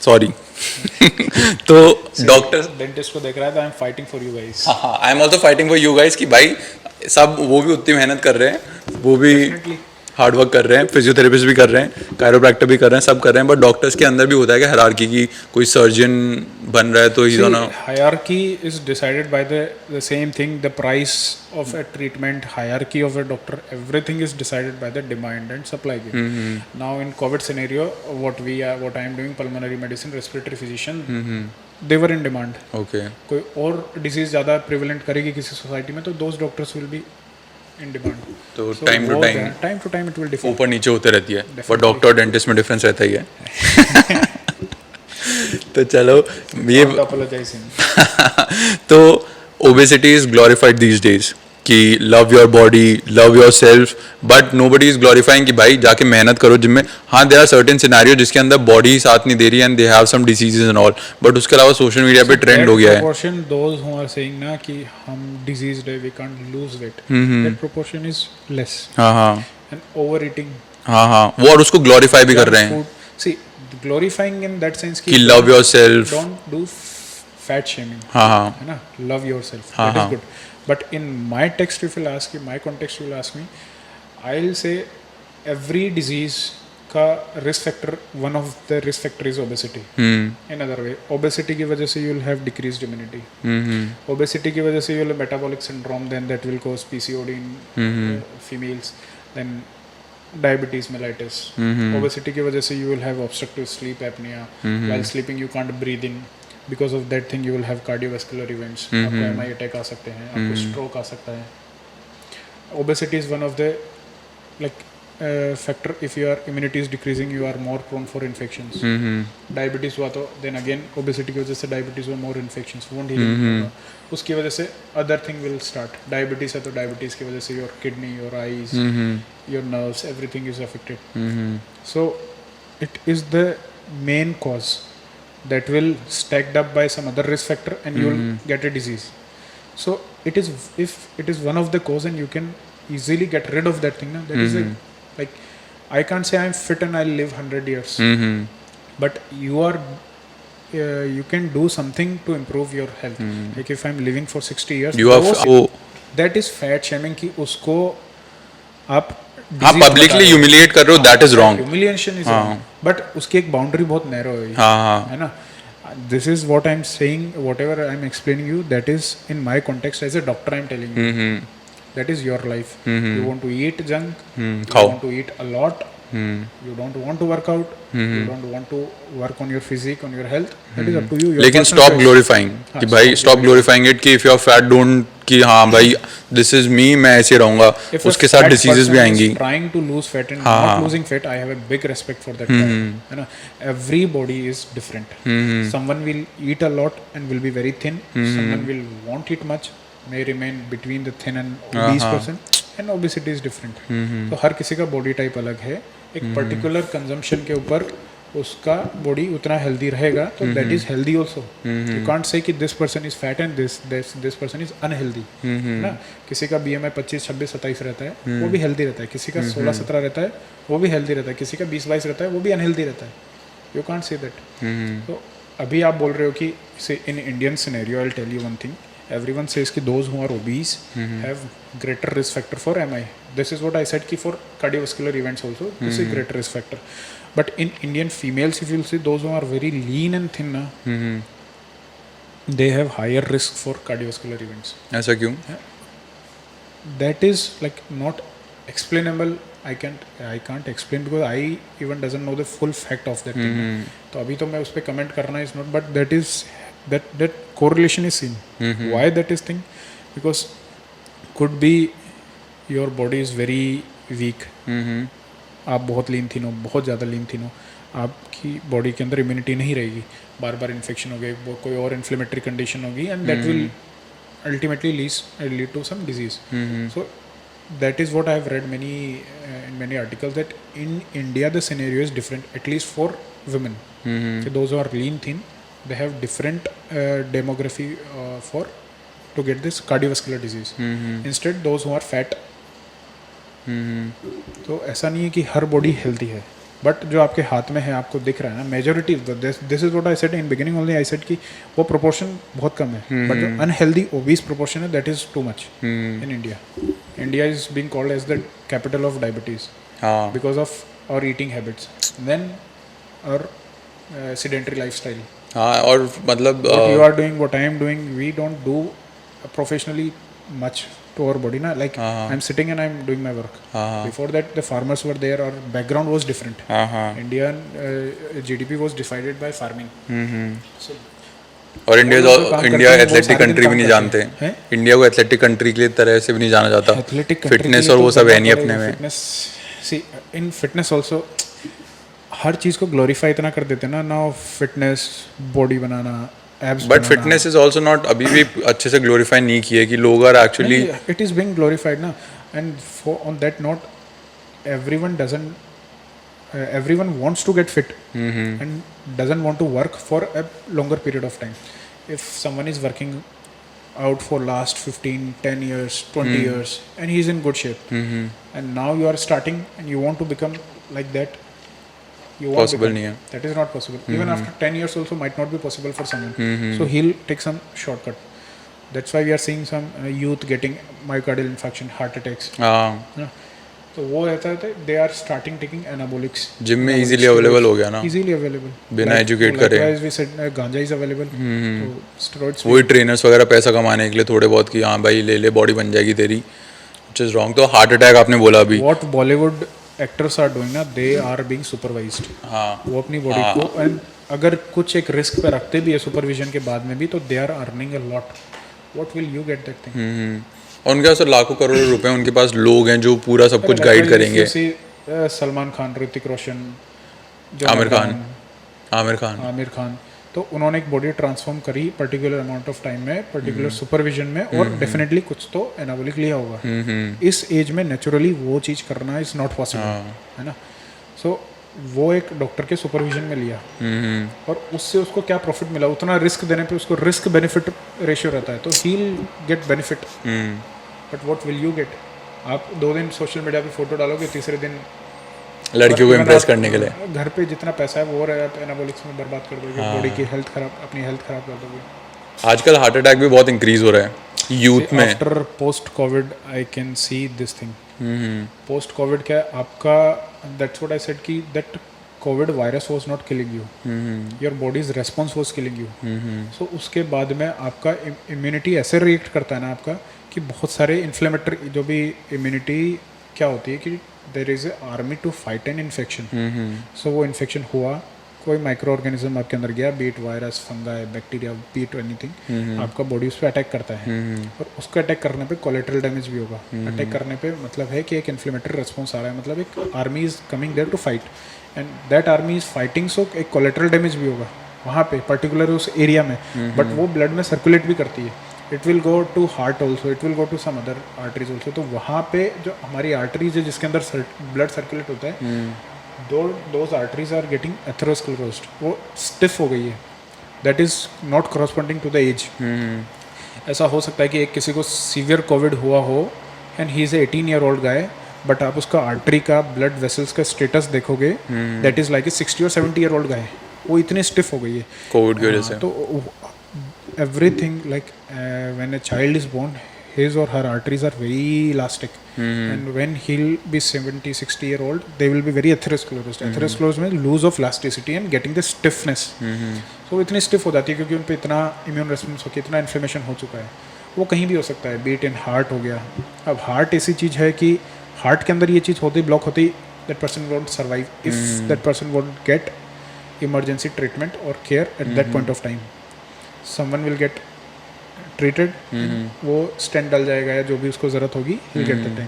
सॉरी. तो डॉक्टर डेंटिस्ट को देख रहा है तो I am fighting for you guys. हाँ, I am also fighting for you guys कि भाई सब वो भी उतनी मेहनत कर रहे हैं, वो भी. हार्ड वर्क कर रहे हैं, फिजियोथेरेपिस्ट भी कर रहे हैं, कायरोप्रैक्टर भी कर रहे हैं, सब कर रहे हैं, बट डॉक्टर्स के अंदर भी होता है कि हायरार्की की, कोई सर्जन बन रहा है तो ही दोनों hierarchy is decided by the same thing, the price of a treatment, hierarchy of a doctor, everything is decided by the demand and supply game. Now in COVID scenario, what I am doing, pulmonary medicine, respiratory physician, they were in demand. Okay. कोई और डिजीज ज़्यादा प्रिवेलेंट करेगी किसी सोसाइटी में तो those doctors will be in demand. तो time to time it will differ, ऊपर नीचे होते रहती है, बट डॉक्टर और डेंटिस्ट में डिफरेंस रहता ही है. तो चलो ये तो obesity is glorified these days कि love your body, love your self, but nobody is glorifying कि भाई जाके मेहनत करो जिम में. हाँ, देयर आर सर्टेन सिनेरियो जिसके अंदर बॉडी साथ नहीं दे रही and they have some diseases and all, but उसके अलावा सोशल मीडिया पे ट्रेंड हो गया है. proportion those who are saying ना कि हम diseased है, we can't lose weight, that proportion is less. हाँ, and overeating, हाँ, वो और उसको ग्लोरीफाई भी कर रहे हैं. see glorifying in that sense कि love yourself, don't do fat shaming. हाँ, है ना, love yourself, हाँ, that is हाँ. good. But in my text, if you'll ask me, my context, you will ask me, I'll say every disease का risk factor, one of the risk factor is obesity. In other way, obesity की वजह से you will have decreased immunity. Obesity की वजह से you will have metabolic syndrome, then that will cause PCOD in females, then diabetes mellitus. Obesity की वजह से you will have obstructive sleep apnea. While sleeping you can't breathe in. Because of that thing you will have cardiovascular events. आपको MI attack आ सकते हैं, आपको stroke आ सकता है. Obesity is one of the like factor. If your immunity is decreasing, you are more prone for infections. Diabetes हुआ तो then again obesity की वजह से diabetes हुआ, more infections, wound healing होगा. उसकी वजह से other thing will start. Diabetes है तो diabetes की वजह से your kidney, your eyes, your nerves, everything is affected. So it is the main cause that will stacked up by some other risk factor and you will get a disease. So it is, if it is one of the cause and you can easily get rid of that thing, that is like I can't say I'm fit and I'll live 100 years, but you are you can do something to improve your health. Like if I'm living for 60 years, you have that is fat shaming कि उसको आप पब्लिकली ह्यूमिलिएट कर रहे हो, that is wrong. Humiliation is wrong, but उसकी एक बाउंड्री बहुत नैरो है ना. This is what I am saying, whatever I am explaining you, that is in my context as a doctor I am telling you. That is your life. You want to eat junk, you want to eat a lot, you don't want to work out, you don't want to work on your physique, on your health, that is up to you. लेकिन स्टॉप ग्लोरीफाइंग कि भाई स्टॉप ग्लोरीफाइंग इट कि if you are fat don't कि हाँ भाई दिस इज मी, मैं ऐसे रहूंगा. उसके साथ डिसीजेस भी आएंगी. Trying to lose fat and not losing fat, I have a big respect for that guy. है ना, every body is different. Someone will eat a lot and will be very thin. Someone will won't eat much, may remain between the thin and obese person, and obesity is different. तो हर किसी का बॉडी टाइप अलग है. एक पर्टिकुलर कंजम्पशन के ऊपर उसका बॉडी उतना हेल्दी रहेगा, तो that is healthy also. You can't say कि this person is fat and this person is unhealthy. ना, किसी का BMI 25, 26, 27 रहता है, वो भी हेल्दी रहता है. किसी का 16, 17 रहता है, वो भी हेल्दी रहता है. किसी का 20, 22 रहता है, वो भी अनहेल्दी रहता है. You can't say that. तो अभी आप बोल रहे हो कि in Indian scenario I will tell you one thing. Everyone says कि those who are obese have greater risk factor for MI. This is what I said कि for cardiovascular events also this is greater risk factor. But in Indian females, if you'll see those who are very lean and thin, they have higher risk for cardiovascular events. ऐसा क्यों? That is like not explainable. I can't explain because I even doesn't know the full fact of that thing. तो अभी तो मैं उस पर comment करना is not, but that is that correlation is seen. Why that is thing? Because could be your body is very weak. आप बहुत लीन थिन हो, बहुत ज़्यादा लीन थिन हो, आपकी बॉडी के अंदर इम्यूनिटी नहीं रहेगी, बार बार इन्फेक्शन हो गई, कोई और इन्फ्लेमेटरी कंडीशन होगी, and that will ultimately lead to some disease. So that is what I have read in many articles, that in India the scenario is different, at least for women. So those who are lean thin, they have different demography to get this cardiovascular disease. Instead those who are fat, तो ऐसा नहीं है कि हर बॉडी हेल्दी है, बट जो आपके हाथ में है आपको दिख रहा है ना, majority this is what I said in beginning only. I said कि वो प्रोपोर्शन बहुत कम है, बट जो अनहेल्दी ओबीस प्रोपोर्शन है that is too much in India. India is being called as the capital of diabetes. हाँ because of our eating habits, then our sedentary lifestyle. हाँ और मतलब What you are doing, what I am doing, we don't do professionally much to our body na, like I'm sitting and I'm doing my work. Before that the farmers were there, our background was different. Indian GDP was decided by farming. So और वो लोग जो काम इंडिया करते हैं, वो एथलेटिक सारे दिन कंट्री भी काम नहीं करते जानते हैं। इंडिया को एथलेटिक कंट्री के लिए तरह से भी नहीं जाना जाता एथलेटिक कंट्री फिटनेस और वो सब है नहीं अपने में fitness, see in fitness also हर चीज को ग्लोरीफाई इतना कर देते हैं ना, नाउ फिटनेस, बॉडी बनाना, abs but fitness is also not अभी भी अच्छे से ग्लोरीफाई नहीं किया है कि लोग are actually it is being glorified ना, and for on that note everyone doesn't everyone wants to get fit and doesn't want to work for a longer period of time. If someone is working out for last 15 10 years 20 years and he is in good shape, and now you are starting and you want to become like that, you won't Possible become. नहीं है. That is not possible. Even after 10 years also might not be possible for someone. So he'll take some shortcut. That's why we are seeing some youth getting myocardial infarction, heart attacks. हाँ तो वो रहता है, they are starting taking anabolics. Gym में इजीली अवेलेबल हो गया ना इजीली अवेलेबल बिना एजुकेट करे. We said ganja is available, तो स्टेरॉइड्स वही ट्रेनर्स वगैरह पैसा कमाने के लिए थोड़े बहुत कि हाँ भाई ले ले बॉडी बन जाएगी तेरी, व्हिच इज रॉन्ग. तो हार्ट अटैक आपने बोला अभी, what Bollywood actors are doing ना, दे आर बीइंग सुपरवाइज्ड. हाँ वो अपनी बॉडी को एंड अगर कुछ एक रिस्क पे रखते भी है सुपरविजन के बाद में भी, तो they are earning a lot. What will you get that thing? और उनके पास लाखों करोड़ों रुपए, उनके पास लोग हैं जो पूरा सब कुछ गाइड करेंगे. सलमान खान, ऋतिक रोशन, आमिर खान, तो उन्होंने एक बॉडी ट्रांसफॉर्म करी पर्टिकुलर अमाउंट ऑफ टाइम में, पर्टिकुलर सुपरविजन में, और डेफिनेटली कुछ तो एनाबॉलिक लिया होगा. इस एज में नेचुरली वो चीज़ करना इज नॉट पॉसिबल, है ना. सो वो एक डॉक्टर के सुपरविजन में लिया, और उससे उसको क्या प्रॉफिट मिला, उतना रिस्क देने पे उसको रिस्क बेनिफिट रेशियो रहता है, तो ही will get benefit. But what will you gate? आप 2 दिन सोशल मीडिया पे फोटो डालोगे, तीसरे दिन लड़कियों को इम्प्रेस करने के लिए घर पे जितना पैसा है वो रहेगा, तो एनाबॉलिक्स में बर्बाद कर दोगे, बॉडी की हेल्थ खराब, अपनी हेल्थ खराब कर दोगे. आजकल हार्ट अटैक भी बहुत इंक्रीज हो रहा है यूथ में. After post covid I can see this thing. Post covid क्या है आपका, दैट्स व्हाट आई सेड कि that covid virus was not killing you, your body's response was killing you. So उसके बाद में आपका इम्यूनिटी ऐसे रिएक्ट करता है ना आपका, कि बहुत सारे इन्फ्लेमेटरी, जो भी इम्यूनिटी क्या होती है कि there is a army to fight an infection. So वो इन्फेक्शन हुआ, कोई माइक्रो ऑर्गेनिज्म आपके अंदर गया, be it virus, fungi, bacteria, be it anything, आपका बॉडी उस पर अटैक करता है, और उसको अटैक करने पे कोलेटरल डैमेज भी होगा. अटैक करने पे मतलब है कि एक इन्फ्लेमेटरी रिस्पॉन्स आ रहा है, मतलब एक army is coming there to fight, and that army is fighting, so एक कोलेटरल डैमेज भी होगा वहाँ पे पर्टिकुलर उस एरिया में. बट वो ब्लड में सर्कुलेट भी करती है. It will go to heart also, it will go to some other arteries also. तो वहाँ पे जो हमारी आर्टरीज है जिसके अंदर ब्लड सर्कुलेट होता है, those arteries are getting atherosclerosed, वो स्टिफ हो गई है. That is not corresponding to the age. ऐसा हो सकता है कि एक किसी को सीवियर कोविड हुआ हो and he is a 18-year-old guy, but आप उसका आर्टरी का, ब्लड वेसल्स का स्टेटस देखोगे, दैट इज लाइक ए 60 और 70-year-old गाय. वो इतनी स्टिफ हो गई है कोविड की वजह से. तो everything like when a child is born, his or her arteries are very elastic, and when he'll be 70-60-year-old, they will be very atherosclerosed. Atherosclerosed means lose of elasticity and getting the stiffness. So इतनी stiff हो जाती है क्योंकि उन पे इतना immune response हो गया, इतना inflammation हो चुका है. वो कहीं भी हो सकता है, बीट इन हार्ट हो गया. अब हार्ट ऐसी चीज़ है कि हार्ट के अंदर ये चीज़ होती, ब्लॉक होती, that person won't survive if that person won't get emergency treatment और care at that point of time. Someone will get treated, वो स्टेंट डाल जाएगा या जो भी उसको ज़रूरत होगी, विल गेट दैट टाइम.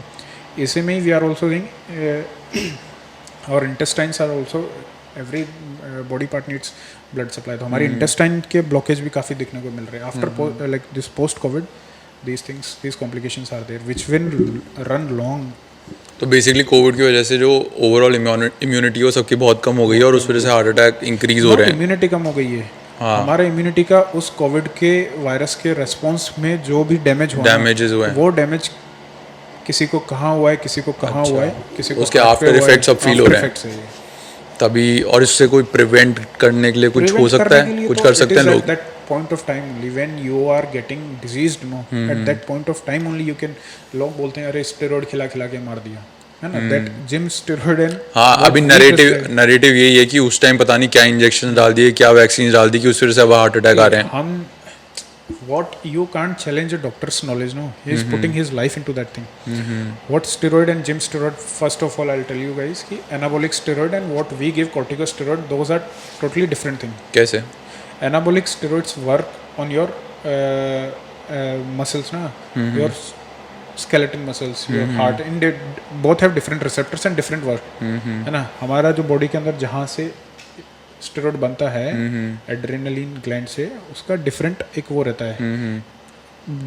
इसी में ही वी आर ऑल्सो डूइंग और intestines are also, every body part needs blood supply. तो हमारी इंटेस्टाइन के ब्लॉकेज भी काफ़ी देखने को मिल रहे हैं after like this post Covid. these things, these complications are there which will run long. तो बेसिकली कोविड की वजह से जो ओवरऑल इम्यूनिटी वो सबकी बहुत कम हो गई है, और उस वजह से हार्ट अटैक इंक्रीज हो रहे हैं. इम्यूनिटी कम हो गई है. हमारा इम्यूनिटी का उस कोविड के वायरस के रेस्पॉन्स में जो भी डैमेजेस हुए हैं, वो डैमेज किसी को कहाँ हुआ है, किसी को कहाँ हुआ है, किसी को उसके आफ्टर इफेक्ट्स अब फील हो रहे हैं तभी. और इससे कोई प्रिवेंट करने के लिए कुछ हो सकता है, कुछ कर सकते हैं लोग. That point of time only when you are getting diseased, no, at that point of time only you can. लोग बोलते हैं अरे स्टेरॉइड खिला खिला के मार दिया. है ना, दैट जिम स्टेरॉइड एंड हाँ, अभी नरेटिव यही है कि उस टाइम पता नहीं क्या इंजेक्शन डाल दिए, क्या वैक्सीन डाल दी कि उस वजह से अब हार्ट अटैक आ रहे हैं. हम what you can't challenge a doctor's knowledge, no, he is putting his life into that thing. What steroid and gym steroid, first of all I'll tell you guys ki anabolic steroid and what we give corticosteroid, those are totally different thing. कैसे? Anabolic steroids work on your muscles na, your skeleton muscles, your heart, and they both have different receptors and different work, है ना. हमारा जो बॉडी के अंदर जहाँ से स्टेरॉइड बनता है एड्रेनलिन ग्लैंड से, उसका डिफरेंट एक वो रहता है,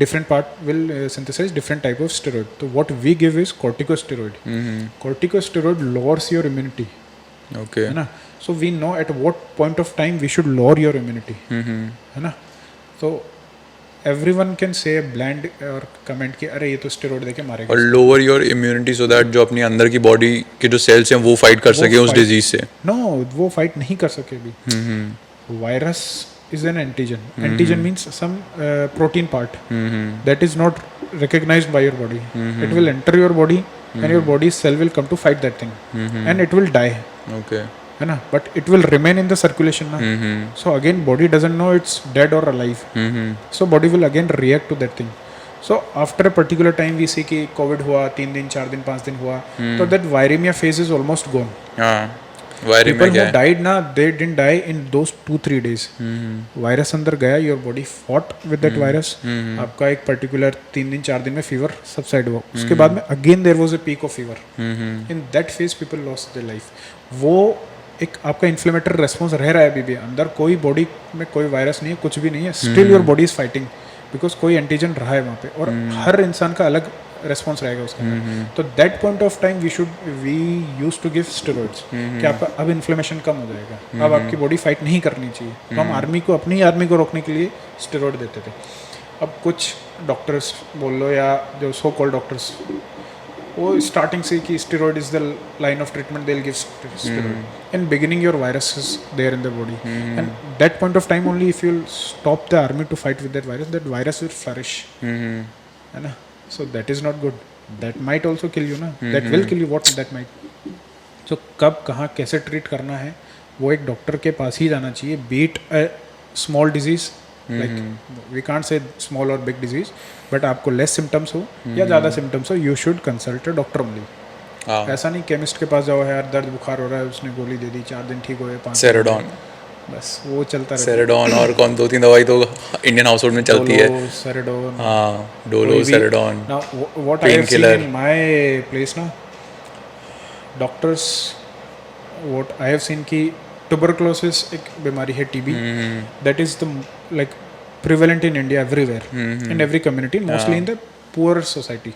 different part will synthesize different type of steroid. तो what we give is corticosteroid. Corticosteroid lowers your immunity, okay. है ना. So we know at what point of time we should lower your immunity, है ना. तो एवरीवन कैन से ब्लैंड और कमेंट कि अरे ये तो स्टेरॉइड देके मारेगा. और lower your immunity so that जो अपनी अंदर की बॉडी के जो सेल्स हैं वो फाइट कर सके उस डिजीज से. नो, वो फाइट नहीं कर सके अभी. Virus is an antigen. Antigen means some protein part that is not recognized by your body. It will enter your body and your body's cell will come to fight that thing and it will die. Okay. है ना, but it will remain in the circulation ना. So again body doesn't know it's dead or alive. So body will again react to that thing. So after a particular time we see कि COVID हुआ 3 दिन 4 दिन 5 दिन हुआ, तो that viremia phase is almost gone. हाँ, वायरस People में क्या who है? died ना, they didn't die in those 2-3 days. Virus अंदर गया, your body fought with that virus. आपका एक particular 3 दिन 4 दिन में fever subside हुआ. उसके बाद में again there was a peak of fever. In that phase people lost their life. वो एक आपका इन्फ्लेमेटरी रेस्पॉन्स रह रहा है अभी भी अंदर. कोई बॉडी में कोई वायरस नहीं है, कुछ भी नहीं है, still your body is fighting because कोई एंटीजन रहा है वहाँ पे, और हर इंसान का अलग रेस्पॉन्स रहेगा उसके अंदर. तो that point of time we use to give steroids कि आपका अब इन्फ्लेमेशन कम हो जाएगा, अब आपकी बॉडी फाइट नहीं करनी चाहिए. तो हम आर्मी को, अपनी आर्मी को रोकने के लिए स्टेरॉइड देते थे. अब कुछ डॉक्टर्स बोल लो या जो सो कॉल्ड डॉक्टर्स, वो स्टार्टिंग से कि steroid is the line of treatment, they will give steroid. In beginning your virus is there in the body and that point of time only if you will stop the army to fight with that virus will flourish, है ना. So that is not good. That might also kill you ना, that will kill you. What that might. सो कब कहाँ कैसे ट्रीट करना है वो एक डॉक्टर के पास ही जाना चाहिए. Be it a small disease, like we can't say small और बिग डिजीज, बट आपको लेस सिम्टम्स हो या ज़्यादा सिम्टम्स हो, you should consult a doctor only. ऐसा नहीं केमिस्ट के पास जाओ, यार दर्द बुखार हो रहा है, उसने गोली दे दी, 4 दिन ठीक हो गए, 5 सेरोडॉन, बस वो चलता रहता है. सेरोडॉन और कौन 2-3 दवाई तो इंडियन हाउस होल्ड में चलती है. सेरोडोन, हाँ, Dolo, सेरोडॉन. Now, what I have seen in my place ना, doctors, what I have seen कि tuberculosis एक बीमारी है, TB, that is the like prevalent in India everywhere, in every community, mostly in the poor society.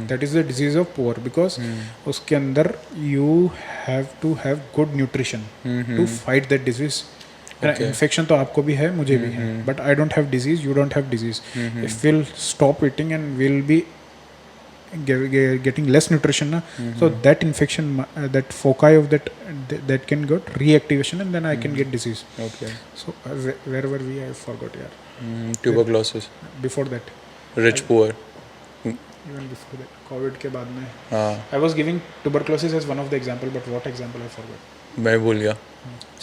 That is the disease of poor because उसके अंदर you have to have good nutrition to fight that disease. Infection तो आपको भी है, मुझे भी है, but I don't have disease, you don't have disease. If we'll stop eating and we'll be getting less nutrition na, so that infection, that foci of that can get reactivation and then I can get disease. Okay. So where were we? I forgot, yaar. Tuberculosis. Before that, Rich poor. even before that, COVID के बाद में, हाँ, I was giving tuberculosis as one of the example, but what example I forgot. मैं भूल गया.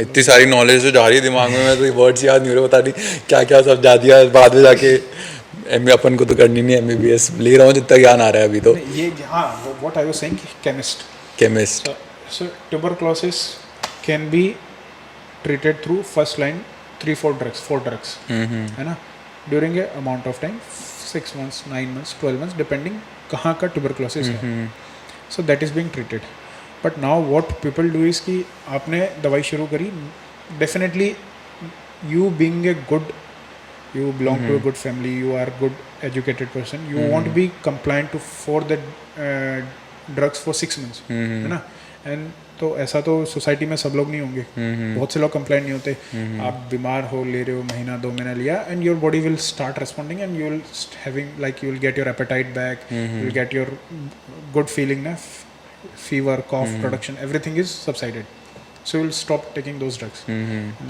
इतनी सारी नॉलेज जो जा रही है दिमाग में, मैं तो वर्ड्स याद नहीं हो रहे, पता नहीं क्या क्या सब जा दिया. बाद में जाके एम अपन को तो करनी नहीं, MBBS ले रहा हूँ जितना ज्ञान आ रहा है अभी तो. ये हाँ, what I was saying, chemist. Chemist. So tuberculosis can be treated through first line 4 drugs, है ना, during a amount of time 6 months, 9 months, 12 months, depending कहाँ का tuberculosis है. So that is being treated. But now what people do is कि आपने दवाई शुरू करी, definitely you being a good, you belong to a good family, you are good educated person, you won't be compliant to for the drugs for 6 months, है ना. एंड तो ऐसा तो सोसाइटी में सब लोग नहीं होंगे, बहुत से लोग कंप्लेंट नहीं होते. आप बीमार हो, ले रहे हो, महीना 2 महीना लिया, and your body will start responding and you will having like you will get your appetite back, you will get your good feeling ना, fever, cough, production, everything is subsided. So you will stop taking those drugs.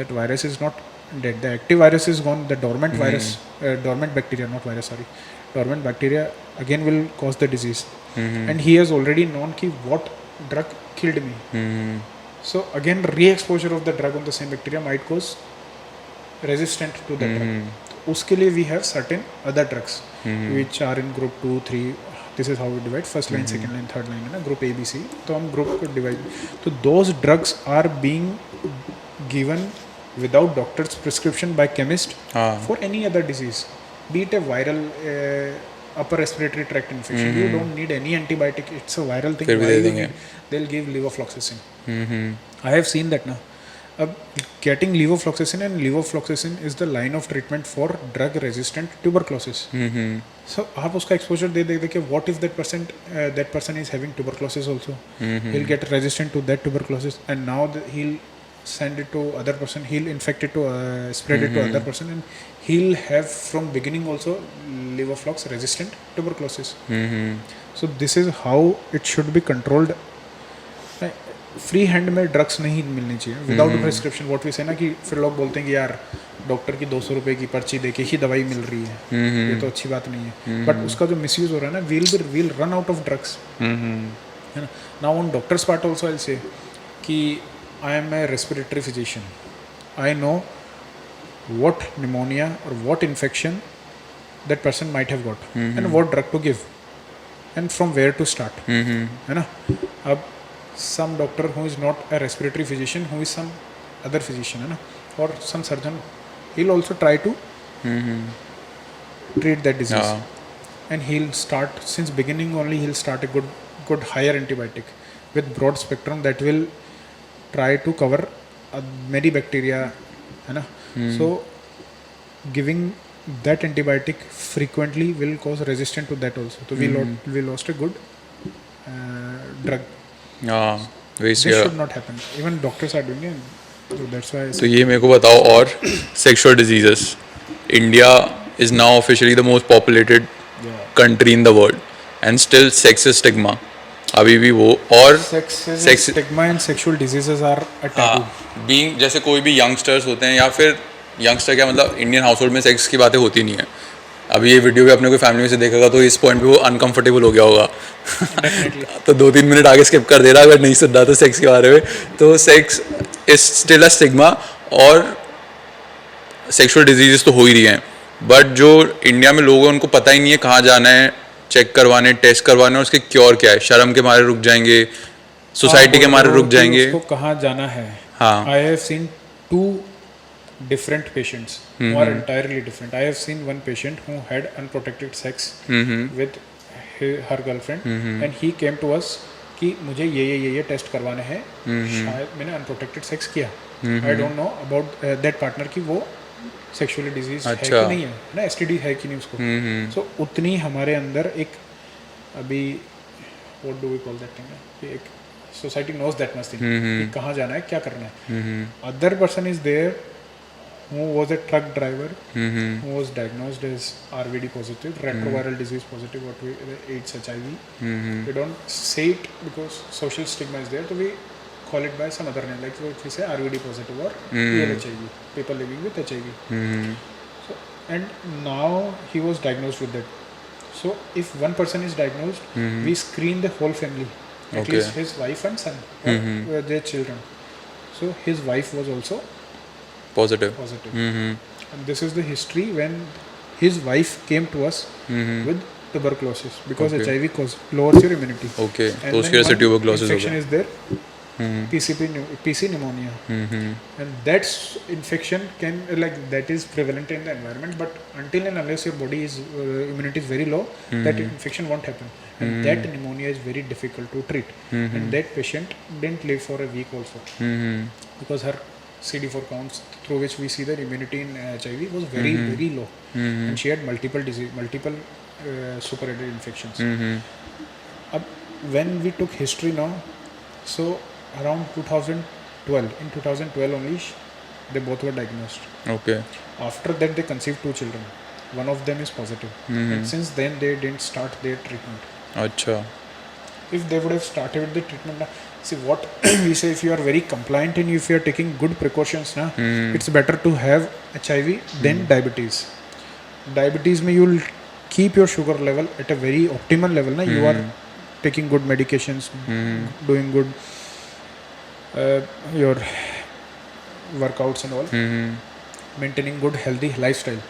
That virus is not dead. The active virus is gone. The dormant virus, dormant bacteria, not virus, sorry, dormant bacteria again will cause the disease. and he has already known ki what drug killed me. So again, re-exposure of the drug on the same bacteria might cause resistant to that drug. तो उसके लिए we have certain other drugs which are in group 2, 3. This is how we divide first line, second line, third line है ना, group A, B, C. तो हम group को divide. तो those drugs are being given without doctor's prescription by chemist for any other disease, be it a viral upper respiratory tract infection. You don't need any antibiotic. It's a viral thing. फिर भी Why दे you देंगे. need? They'll give levofloxacin. I have seen that now. अब getting levofloxacin, and levofloxacin is the line of treatment for drug resistant tuberculosis. So आप उसका exposure दे दे के what if that person is having tuberculosis also, he'll get resistant to that tuberculosis, and now he'll send it to other person, he'll infect it to spread it to other person, and he'll have from beginning also levoflox resistant tuberculosis. So this is how it should be controlled. Free hand में ड्रग्स नहीं मिलनी चाहिए विदाउट प्रिस्क्रिप्शन. व्हाट वी से ना कि फिर लोग बोलते हैं कि यार डॉक्टर की 200 रुपए की पर्ची दे के ही दवाई मिल रही है, ये तो अच्छी बात नहीं है. बट उसका जो मिसयूज हो रहा है ना, we'll run out of drugs, है ना. Now on doctors part also I say कि I am a respiratory physician, I know what pneumonia or what infection that person might have got, and what drug to give and from where to start, है ना. अब some doctor who is not a respiratory physician, who is some other physician, है ना, or some surgeon, he'll also try to treat that disease, and he'll start since beginning only. He'll start a good higher antibiotic with broad spectrum that will try to cover many bacteria, है ना. So giving that antibiotic frequently will cause resistance to that also. So we lost a good drug. This should not happen. Even doctors are doing it. So that's why. तो ये मेरे को बताओ. और sexual diseases, India is now officially the most populated country in the world, and still sex stigma अभी भी वो. और sex stigma and sexual diseases are a taboo. Being जैसे कोई भी यंगस्टर्स होते हैं, या फिर यंगस्टर क्या मतलब इंडियन हाउस होल्ड में सेक्स की बातें होती नहीं है. अभी ये वीडियो भी अपने कोई फैमिली में से देखेगा तो इस पॉइंट पे वो अनकंफर्टेबल हो गया होगा. तो 2-3 मिनट आगे स्किप कर दे रहा अगर नहीं सुन रहा तो सेक्स के बारे में. तो sex is still a stigma, और सेक्सुअल डिजीजेस तो हो ही रही हैं, बट जो इंडिया में लोग हैं उनको पता ही नहीं है कहाँ जाना है चेक करवाने, टेस्ट करवाने, और उसके क्योर क्या है. शर्म के मारे रुक जाएंगे, सोसाइटी के मारे रुक जाएंगे. उसको कहाँ जाना है. हाँ. I have seen 2 different patients who are entirely different. I have seen one patient who had unprotected sex with her girlfriend, and he came to us कि मुझे ये टेस्ट करवाने हैं. शायद मैंने अनप्रोटेक्टेड सेक्स किया. आई don't know about that partner कि वो सेक्सुअली डिजीज है कि नहीं है ना, एसटीडी है कि नहीं उसको. सो उतनी हमारे अंदर एक अभी what do we call that thing, कि एक society knows that much thing कि कहाँ जाना है, क्या करना है. Other person is there who was a truck driver, who was diagnosed as RVD positive, retroviral disease positive, what we AIDS, HIV. We don't say it because social stigma is there, so we call it by some other name, like we say RVD positive or PLHIV, people living with HIV. So, and now he was diagnosed with that. So if one person is diagnosed, we screen the whole family, at least his wife and son, or their children. So his wife was also positive. And this is the history when his wife came to us with tuberculosis, because HIV lowers your immunity. Okay. And तो उसकी वजह से tuberculosis infection is there, PC pneumonia, and that infection can that is prevalent in the environment, but until and unless your body is immunity is very low, that infection won't happen, and that pneumonia is very difficult to treat, and that patient didn't live for a week also, because her CD4 counts through which we see that immunity in HIV was very very low, and she had multiple super-headed infections. When we took history now, so around 2012 only they both were diagnosed. Okay. After that they conceived 2 children. One of them is positive, and since then they didn't start their treatment. अच्छा. If they would have started with the treatment now, see what we say, if you are very compliant and if you are taking good precautions now, it's better to have HIV than diabetes. Diabetes may you'll keep your sugar level at a very optimal level now, you are taking good medications, doing good your workouts and all, maintaining good healthy lifestyle.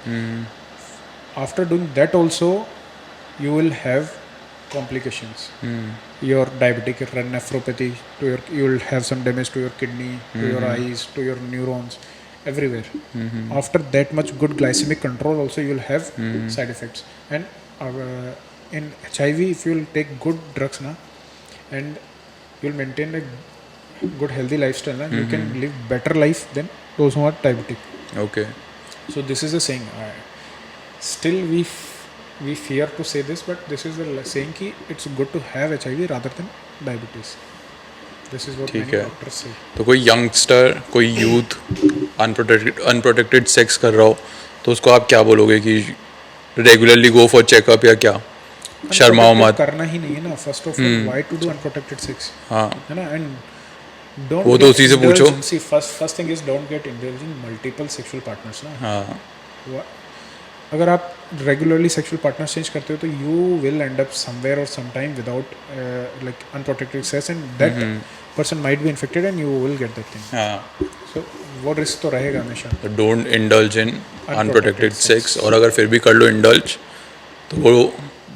After doing that also, you will have complications. Your diabetic nephropathy, you will have some damage to your kidney, to your eyes, to your neurons, everywhere. After that much good glycemic control also, you will have side effects. And in HIV, if you will take good drugs na, and you will maintain a good healthy lifestyle na, you can live better life than those who are diabetic. Okay. So this is a saying. Still we fear to say this, but this is the saying कि it's good to have HIV rather than diabetes. This is what ठीक many है. doctors say. तो कोई यंगस्टर, कोई यूथ अनप्रोटेक्टेड सेक्स कर रहा हो तो उसको आप क्या बोलोगे कि रेगुलरली गो फॉर चेकअप या क्या, शर्माओ Unprotected मत? करना ही नहीं है ना. First of all, why to do unprotected sex? हाँ, है ना. And don't वो तो get उसी से पूछो. indulged. See, first thing is don't get indulged in multiple sexual partners ना. हाँ, अगर आप रेगुलरली सेक्सुअल पार्टनर्स चेंज करते हो तो you will end up somewhere और some time without like unprotected sex, and that person might be infected and you will get that thing. हाँ. सो वो रिस्क तो रहेगा हमेशा. तो don't indulge in unprotected sex. Sex, और अगर फिर भी कर लो इंडल्ज तो वो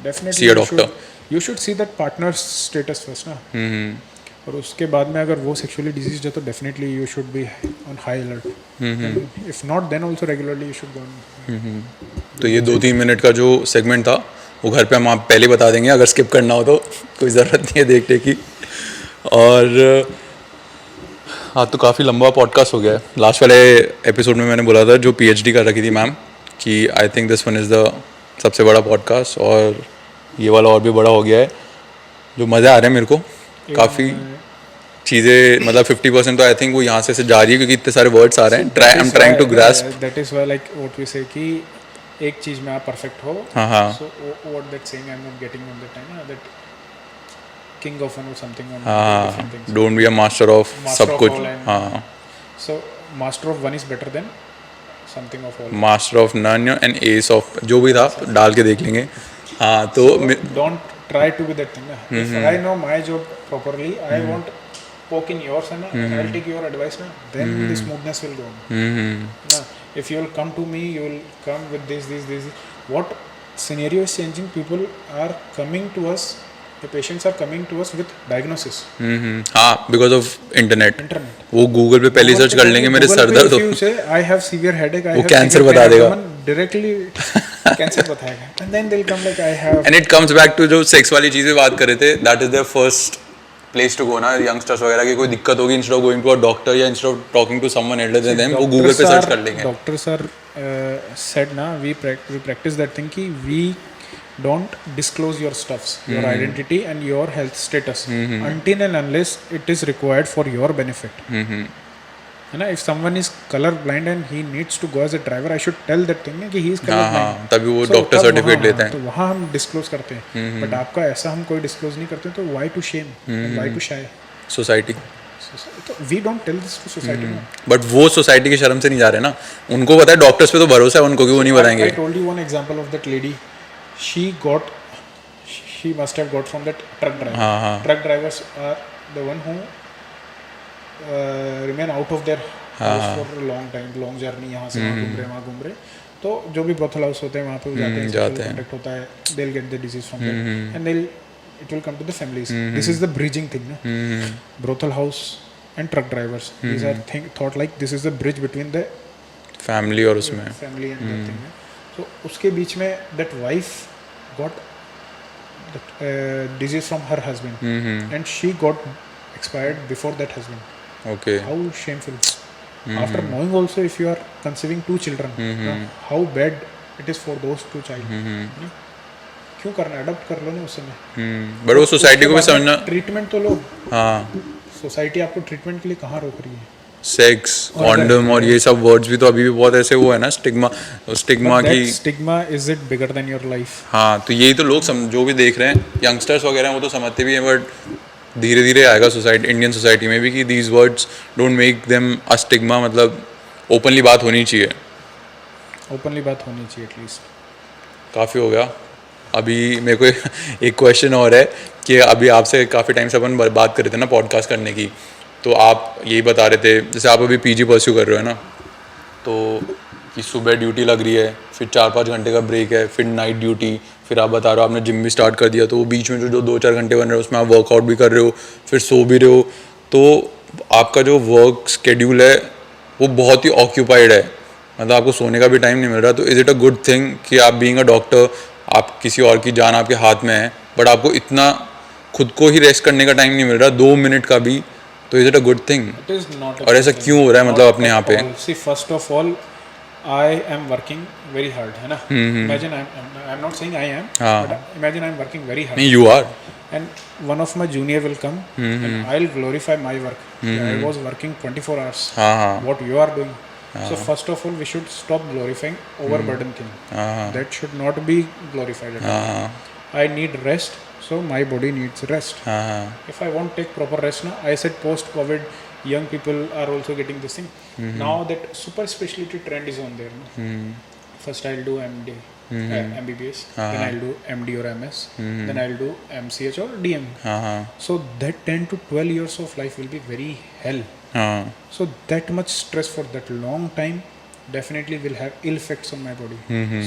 definitely see a doctor. You should see that partner status first ना. और उसके बाद में अगर वो सेक्सुअली डिजीज है तो definitely you should be on high alert. If not then also regularly you should go on. तो ये 2-3 मिनट का जो सेगमेंट था वो घर पे हम आप पहले बता देंगे, अगर स्किप करना हो तो कोई ज़रूरत नहीं है देखने की. और हाँ, तो काफ़ी लंबा पॉडकास्ट हो गया है. लास्ट वाले एपिसोड में मैंने बोला था जो पीएचडी कर रखी थी मैम कि I think this one is the सबसे बड़ा पॉडकास्ट, और ये वाला और भी बड़ा हो गया है. जो मज़े आ रहे हैं मेरे को, काफ़ी चीज़ें, मतलब 50% तो आई थिंक वो यहाँ से जा रही है क्योंकि इतने सारे वर्ड्स आ रहे हैं. I am trying to grasp. That is why like what we say कि एक चीज में आप परफेक्ट हो. हाँ, हाँ. So what that saying I am not getting on that time that king of one और समथिंग ऑन हाँ, don't be a master of सब कुछ. हाँ, so master of one is better than something of all. Master of none and ace of जो भी था डाल के देख लेंगे. हाँ, तो don't try to be that thing. If I know my job properly, I won't poke in yours and I'll take your advice. Then the smoothness will go on. If you will come to me, you will come with this. What scenario is changing? People are coming to us. The patients are coming to us with diagnosis. हाँ, because of internet. वो गूगल पे पहले सर्च कर लेंगे मेरे सर दर्द. If you say I have severe headache, I वो have कैंसर severe बता pain, देगा. Directly कैंसर बताएगा. And then they'll come like I have. And it comes back to जो सेक्स वाली चीज़ें बात कर रहे थे, that is their first place to go ना. यंगस्टर्स वगैरह की कोई दिक्कत होगी, instead of going to a doctor या instead of talking to someone elder than them, वो गूगल पे सर्च कर लेंगे. डॉक्टर्स आर सेड ना, वी प्रैक्टिस दैट थिंग कि we don't disclose your stuffs, your identity and your health status until and unless it is required for your benefit. है ना. If someone is color blind and he needs to go as a driver, I should tell that thing कि he is color blind. हाँ, तभी वो डॉक्टर सर्टिफिकेट लेते हैं. तो वहाँ हम डिस्क्लोज करते हैं. बट आपका ऐसा हम कोई डिस्क्लोज नहीं करते, तो why to shame, why to shy? Society. तो we don't tell this to society. But वो सोसाइटी की शर्म से नहीं जा रहे ना. उनको पता है, डॉक्टर्स पे तो भरोसा है उनको कि वो नहीं बताएंगे. I told you one example of that lady. She must have got from that truck driver. Truck drivers are the one who remain out of their house for a long time, long journey. यहाँ से वहाँ घूम रहे. तो जो भी brothel house होते हैं वहाँ पे जाते हैं, contact होता है. They'll get the disease from there, and it will come to the families. This is the bridging thing, ना. Brothel house and truck drivers. These are thought like this is the bridge between the family और उसमें family and that thing. So उसके बीच में that wife got that disease from her husband, and she got expired before that husband. Okay. How shameful. After knowing also, if you are conceiving 2 children, how bad it is for those 2 child. क्यों करना, अडॉप्ट कर लो ना उस समय. बट वो सोसाइटी को भी समझना. ट्रीटमेंट तो लो. हाँ, सोसाइटी आपको ट्रीटमेंट के लिए कहाँ रोक रही है. सेक्स, कॉन्डम और ये सब वर्ड्स भी तो अभी भी बहुत ऐसे वो है ना, स्टिग्मा की. Stigma is it bigger than your life. हाँ, तो यही तो लोग जो भी देख रहे हैं, यंगस्टर्स वगैरह हैं, वो तो समझते भी हैं, बट धीरे धीरे आएगा सोसाइटी, इंडियन सोसाइटी में भी कि these words don't make them a stigma. मतलब ओपनली बात होनी चाहिए. ओपनली बात होनी चाहिए एटलीस्ट. काफ़ी हो गया. अभी मेरे को एक क्वेश्चन और है कि अभी आपसे काफ़ी टाइम से अपन बात कर रहे थे ना पॉडकास्ट करने की, तो आप यही बता रहे थे जैसे आप अभी पीजी परस्यू कर रहे हो ना, तो कि सुबह ड्यूटी लग रही है, फिर 4-5 घंटे का ब्रेक है, फिर नाइट ड्यूटी, फिर आप बता रहे हो आपने जिम भी स्टार्ट कर दिया, तो वो बीच में जो 2-4 घंटे बन रहे हो उसमें आप वर्कआउट भी कर रहे हो, फिर सो भी रहे हो, तो आपका जो वर्क स्केड्यूल है वो बहुत ही ऑक्यूपाइड है, मतलब आपको सोने का भी टाइम नहीं मिल रहा। तो is it a good thing कि आप बीइंग अ डॉक्टर, आप किसी और की जान आपके हाथ में है, बट आपको इतना खुद को ही रेस्ट करने का टाइम नहीं मिल रहा 2 मिनट का भी, तो is it a good thing? It is not a और good ऐसा thing. क्यों हो रहा है मतलब Not अपने at यहाँ पे? all. See, first of all, I am working very hard, है ना? Imagine I'm not saying I am, हाँ. but imagine I'm working very hard. नहीं, you are. And one of my junior will come, and I'll glorify my work. Yeah, I was working 24 hours. हाँ हाँ What you are doing. So first of all, we should stop glorifying overburden thing. That should not be glorified at all. I need rest, so my body needs rest. If I won't take proper rest now, I said post-COVID, young people are also getting this thing. Now that super specialty trend is on there. No? First I'll do MD, MBBS, then I'll do MD or MS, then I'll do MCH or DM. So that 10 to 12 years of life will be very hell. So that much stress for that long time definitely will have ill effects on my body.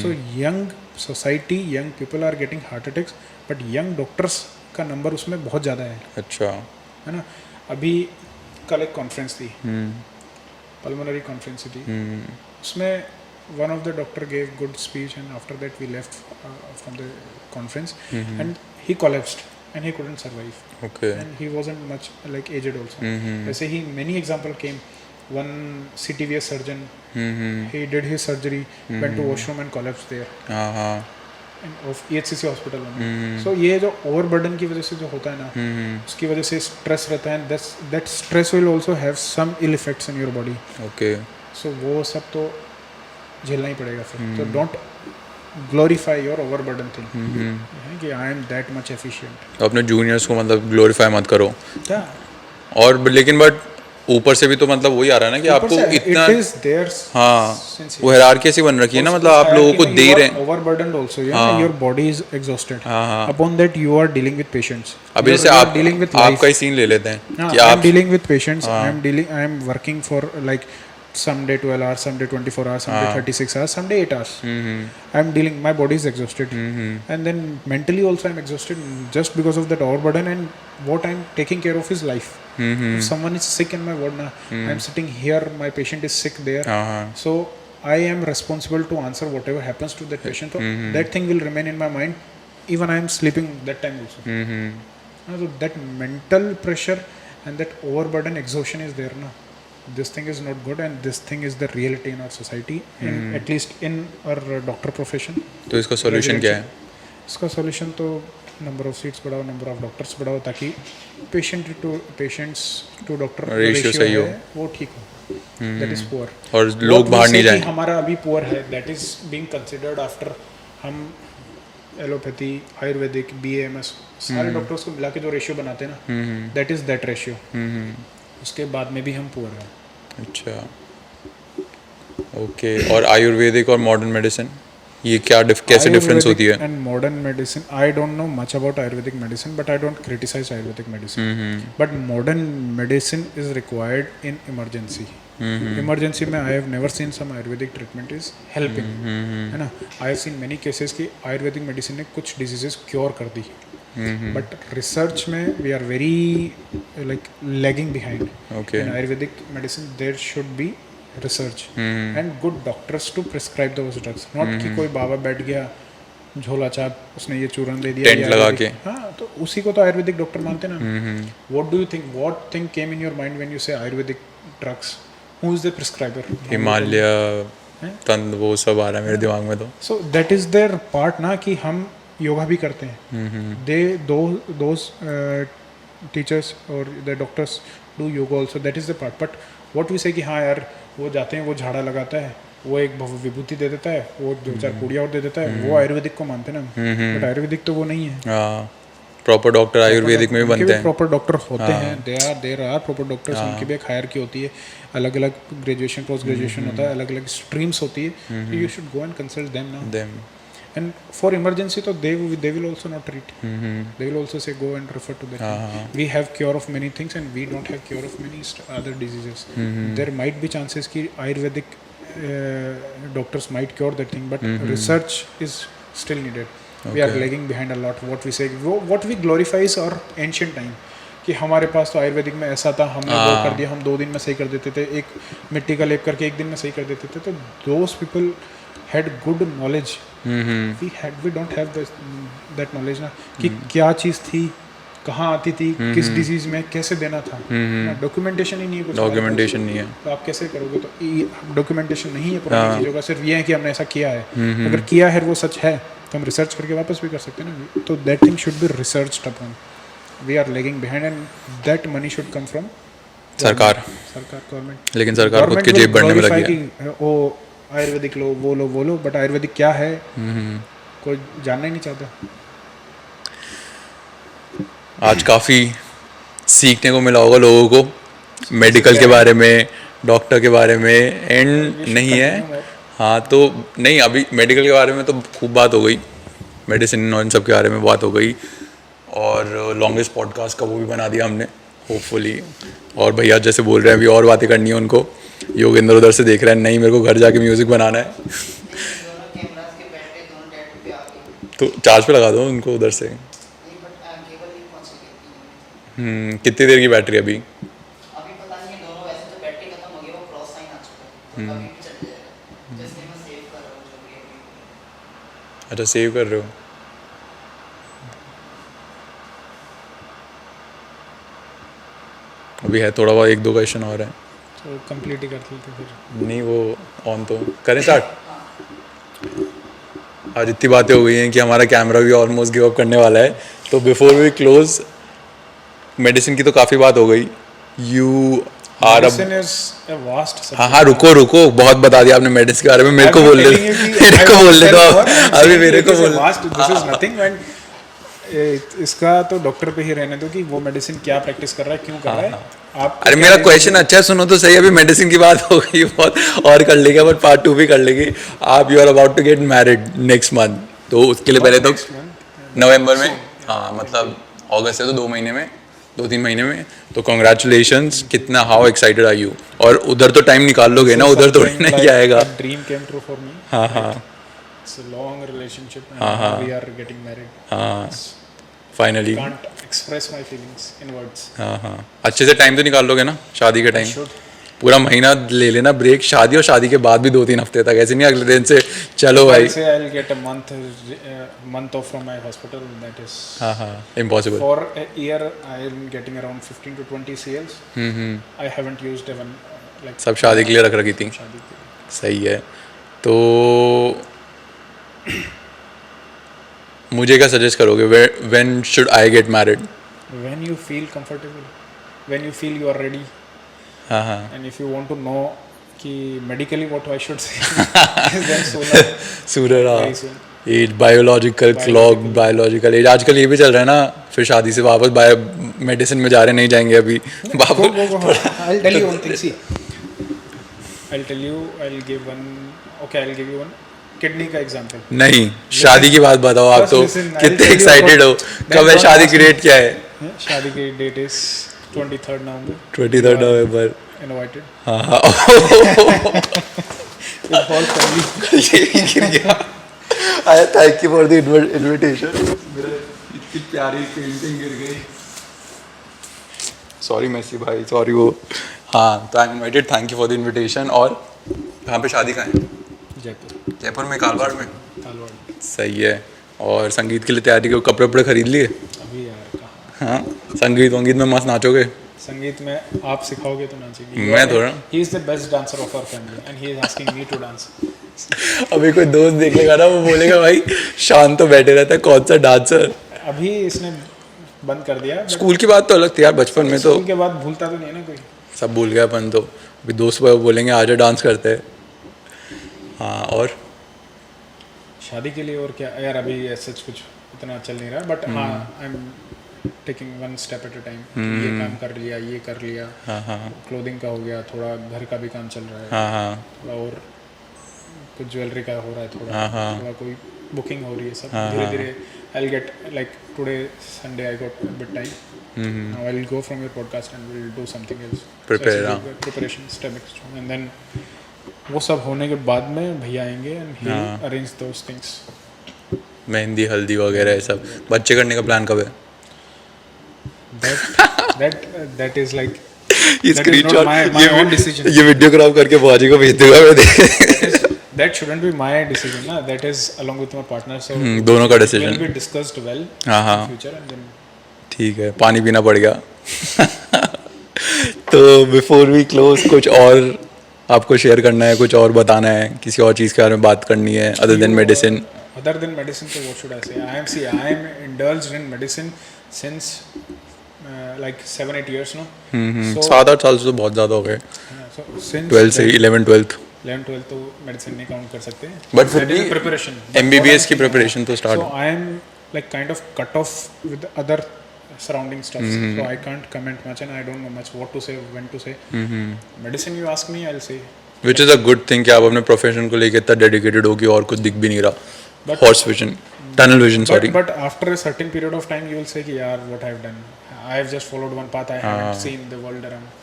So young society, young people are getting heart attacks, but young doctors का नंबर उसमें बहुत ज़्यादा है. अच्छा. है ना? अभी कल एक कॉन्फ्रेंस थी, पल्मोनरी कॉन्फ्रेंस थी, उसमें one of the doctor gave good speech, and after that we left from the conference, and he collapsed and he couldn't survive. Okay. And he wasn't much like aged also. ऐसे ही many example came. One CTVS surgeon, he did his surgery, went to washroom and collapsed there. And of EHCC hospital में. So ये जो overburden की वजह से जो होता है ना, उसकी वजह से stress रहता है, and that stress will also have some ill effects in your body. Okay. So वो सब तो झेलना ही पड़ेगा फिर. So don't glorify your overburden thing. है कि I am that much efficient. तो अपने जूनियर्स को मतलब ग्लोरीफाई मत करो. क्या? और लेकिन बट ऊपर से भी तो मतलब वही आ रहा है ना कि आपको इतना, it is there. हाँ, वो हायरार्की ऐसी बन रखी है ना, मतलब आप लोगों को दे रहे हैं. Overburdened also, yeah. Your body is exhausted. Upon that you are dealing with patients. अभी जैसे आप dealing with आपका ही सीन ले लेते हैं कि आप dealing with patients. I am working for like someday 12 hours, someday 24 hours, someday 36 hours, someday 8 hours. I'm dealing, my body is exhausted. And then mentally also I'm exhausted just because of that overburden, and what I'm taking care of is life. If someone is sick in my ward now, I'm sitting here, my patient is sick there. So I am responsible to answer whatever happens to that patient. So that thing will remain in my mind, even I am sleeping that time also. So that mental pressure and that overburden exhaustion is there now. This thing is not good, and this thing is the reality in our society, and at least in our doctor profession. तो इसका सॉल्यूशन क्या है? इसका सॉल्यूशन तो नंबर ऑफ सीट्स बढ़ाओ, नंबर ऑफ डॉक्टर्स बढ़ाओ, ताकि पेशेंट्स टू डॉक्टर रेशियो सही हो, वो ठीक हो. That is poor. और लोग बाहर नहीं जाए. हमारा अभी पुअर है, that is being considered after हम एलोपैथी, आयुर्वेदिक, BAMS सारे डॉक्टर्स को मिला के जो रेशियो बनाते हैं ना, दैट इज दैट रेशियो. उसके बाद में भी हम पुअर हैं. अच्छा, ओके. और आयुर्वेदिक और मॉडर्न मेडिसिन, ये क्या कैसे डिफरेंस होती है? And modern medicine, I don't know much about Ayurvedic medicine, but I don't criticise Ayurvedic medicine. But modern medicine is required in emergency. Emergency में I have never seen some Ayurvedic treatment is helping, है ना. I have seen many cases कि आयुर्वेदिक मेडिसिन ने कुछ डिजीजेस क्योर कर दी. But research में we are very like lagging behind. Okay. In Ayurvedic medicine there should be research and good doctors to prescribe those drugs. Not कि कोई बाबा बैठ गया झोला छाप, उसने ये चूरन दे दिया, टेंट लगा के. हाँ, तो उसी को तो आयुर्वेदिक डॉक्टर मानते ना. What do you think? What thing came in your mind when you say Ayurvedic drugs? Who is the prescriber? Himalaya, तंद, वो सब आ रहा है मेरे दिमाग में तो. So that is their part ना, कि हम योगा भी करते हैं. दे दोज टीचर्स और the doctors do yoga also, that is the part. But what we say कि हाँ यार वो जाते हैं, वो झाड़ा लगाता है, वो एक विभूति दे देता है, वो 2-4 पूड़ियाँ और दे देता है, वो आयुर्वेदिक को मानते हैं ना. बट आयुर्वेदिक तो वो नहीं है. प्रॉपर डॉक्टर आयुर्वेदिक में भी बनते हैं. प्रॉपर डॉक्टर होते हैं, देर आर प्रॉपर डॉक्टर्स. उनकी भी एक हायरार्की होती है, अलग अलग ग्रेजुएशन पोस्ट ग्रेजुएशन होता है, अलग अलग स्ट्रीम्स होती है. You should go and consult them now. And for emergency, तो they will also not treat. They will also say go and refer to that. We have cure of many things and we don't have cure of many other diseases. There might be chances कि Ayurvedic doctors might cure that thing, but research is still needed. We are lagging behind a lot. What we glorify is our ancient time. कि हमारे पास तो आयुर्वेदिक में ऐसा था, हमने वो कर दिया, हम 2 दिन में सही कर देते थे, एक मिट्टी का लेप करके 1 दिन में सही कर देते थे. तो those people had good knowledge. We don't have that knowledge ना कि क्या चीज़ थी, कहाँ आती थी, किस डिजीज में कैसे देना था. डॉक्यूमेंटेशन ही नहीं है कुछ. डॉक्यूमेंटेशन नहीं है तो आप कैसे करोगे. तो डॉक्यूमेंटेशन नहीं है पुरानी चीज़ों का, सिर्फ ये है कि हमने ऐसा किया है. अगर किया है वो सच है तो हम रिसर्च करके वापस भी कर सकते हैं ना. तो that thing should be researched upon. We are lagging behind and that money should come from सरकार गवर्नमेंट. लेकिन सरकार खुद की जेब भरने में लगी है. ओ आयुर्वेदिक लो, वो लो, बट आयुर्वेदिक क्या है कोई जानना ही नहीं चाहता. आज काफ़ी सीखने को मिला होगा लोगों को मेडिकल के बारे में, डॉक्टर के बारे में. एंड नहीं है. हाँ तो नहीं, अभी मेडिकल के बारे में तो खूब बात हो गई, मेडिसिन और इन सब के बारे में बात हो गई. और लॉन्गेस्ट पॉडकास्ट का वो भी बना दिया हमने होपफुली. और भैया जैसे बोल रहे हैं अभी और बातें करनी है उनको. योगेंद्र उधर से देख रहे हैं, नहीं मेरे को घर जाके म्यूज़िक बनाना है. तो चार्ज पे लगा दो उनको उधर से. कितनी देर की बैटरी अभी? अच्छा सेव कर रहे हो. अभी है थोड़ा बहुत 1-2 क्वेश्चन और है तो कंप्लीट ही कर लेते फिर. नहीं वो ऑन तो करें स्टार्ट. आज इतनी बातें हो गई हैं कि हमारा कैमरा भी ऑलमोस्ट गिव अप करने वाला है. तो बिफोर वी क्लोज, मेडिसिन की तो काफ़ी बात हो गई. You are medicine is a vast subject. हाँ रुको बहुत बता दिया आपने मेडिसिन के बारे में. मेरे को बोल ले दो अभी मेरे को बोल. This is nothing. एंड इसका तो डॉक्टर पे ही रहने दो कि वो मेडिसिन क्या प्रैक्टिस कर रहा है, क्यों कर रहा है. आप अरे मेरा क्वेश्चन अच्छा है, सुनो तो सही. अभी मेडिसिन की बात हो गई बहुत और कर लेंगे, बट पार्ट 2 भी कर लेंगे. आप you are about to get married next month, तो उसके लिए पहले तो नवंबर में, हाँ मतलब अगस्त है तो 2-3 महीने में. तो कॉन्ग्रेचुलेशंस. कितना हाउ एक्साइटेड आर यू. और उधर तो टाइम निकाल लोगे ना, उधर तो नहीं आएगा. Dream came true for me. हाँ it's a long relationship and we are getting married. हाँ finally. Can't express my feelings in words. हाँ अच्छे से टाइम तो निकाल लोगे ना शादी के टाइम. पूरा महीना ले लेना ब्रेक, शादी और शादी के बाद भी 2-3 हफ्ते तक. ऐसे नहीं अगले दिन से चलो भाई. आई will get a month off from my hospital. That is impossible. For a year I am getting around 15 to 20 CLs. I haven't used even like. सब शादी के लिए रख रखी थी. शादी के लिए. सही है. तो मुझे क्या सजेस्ट करोगे, when should I get married? When you feel comfortable, when you feel you are ready. And if you want to know कि medically what I should say, then sooner. Very soon. Age biological clock, biological age आजकल ये भी चल रहा है ना. फिर शादी से वापस बायो मेडिसिन में जा रहे नहीं जाएंगे अभी वापस. I'll tell you one thing. See, I'll give you one kidney का एग्जांपल. नहीं शादी की बात बताओ आप. तो कितने एक्साइटेड हो, कब है शादी की डेट क्या है? शादी की date is 23rd November. 23rd November. Invited. हाँ thank you for the invitation. इतनी प्यारी पेंटिंग गिर गई. सॉरी मेसी भाई, सॉरी वो. हाँ तो I M invited. Thank you for the invitation. और कहाँ पे शादी कहाँ है? जयपुर में, कालवाड़ में. सही है. और संगीत के लिए तैयारी के कपड़े वपड़े खरीद लिए? अभी यार कहाँ. हाँ संगीत में मस्त नाचोगे? संगीत में आप सिखाओगे तो नाचेंगे. मैं थोड़ा. He is the best dancer of our family and he is asking me to dance. अभी कोई दोस्त देखेगा ना, वो बोलेगा भाई शांत तो बैठे रहता है, कौन सा डांसर. अभी इसने बंद कर दिया. स्कूल की बात तो अलग थी यार, बचपन में तो. स्कूल के बाद भूलता तो नहीं है ना कोई. सब भूल गया अपन तो. अभी दोस्त बोलेंगे आजा डांस करते हैं. हाँ और शादी के लिए और क्या यार, अभी सच कुछ इतना चल नहीं रहा. बट हाँ I am taking one step at a time. ये काम कर लिया, ये कर लिया. क्लोथिंग का हो गया, थोड़ा घर का भी काम चल रहा है. थोड़ा और कुछ ज्वेलरी का हो रहा है. थोड़ा कोई बुकिंग हो रही है सब धीरे धीरे I will get like today Sunday I got bit time now I will go from your podcast and will do something else preparation step and then वो सब होने के बाद में भैया आएंगे and he arrange those things mehndi haldi वगैरह ये सब बच्चे करने का प्लान कब है? that is like ये that is not screenshot my own decision. ये वीडियो क्रॉप करके बाजी को भेज दूंगा मैं देख That shouldn't be my decision na, that is along with my partner, so दोनों का it decision will be discussed well हाँ in future and then ठीक है पानी पीना पड़ गया तो बिफोर वी क्लोज कुछ और आपको शेयर करना है, कुछ और बताना है, किसी और चीज़ के बारे में बात करनी है other than medicine? other than medicine, so what should I say? I am indulged in medicine since like 7-8 years now. So 7-8 साल से तो बहुत ज़्यादा हो गए, so since 12 से 11-12 11-12 तो मेडिसिन नहीं काउंट कर सकते हैं बट फिर भी प्रिपरेशन MBBS की प्रिपरेशन तो so start I am like kind of cut off with other surrounding stuff, so I can't comment much and I don't know much what to say, when to say. Medicine you ask me, I'll say which is a good thing कि आप अपने प्रोफेशन को लेकर इतना डेडिकेटेड हो कि और कुछ दिख भी नहीं रहा, horse vision tunnel vision sorry but after a certain period of time you will say कि यार what I've done, I've just followed one path, I haven't seen the world around.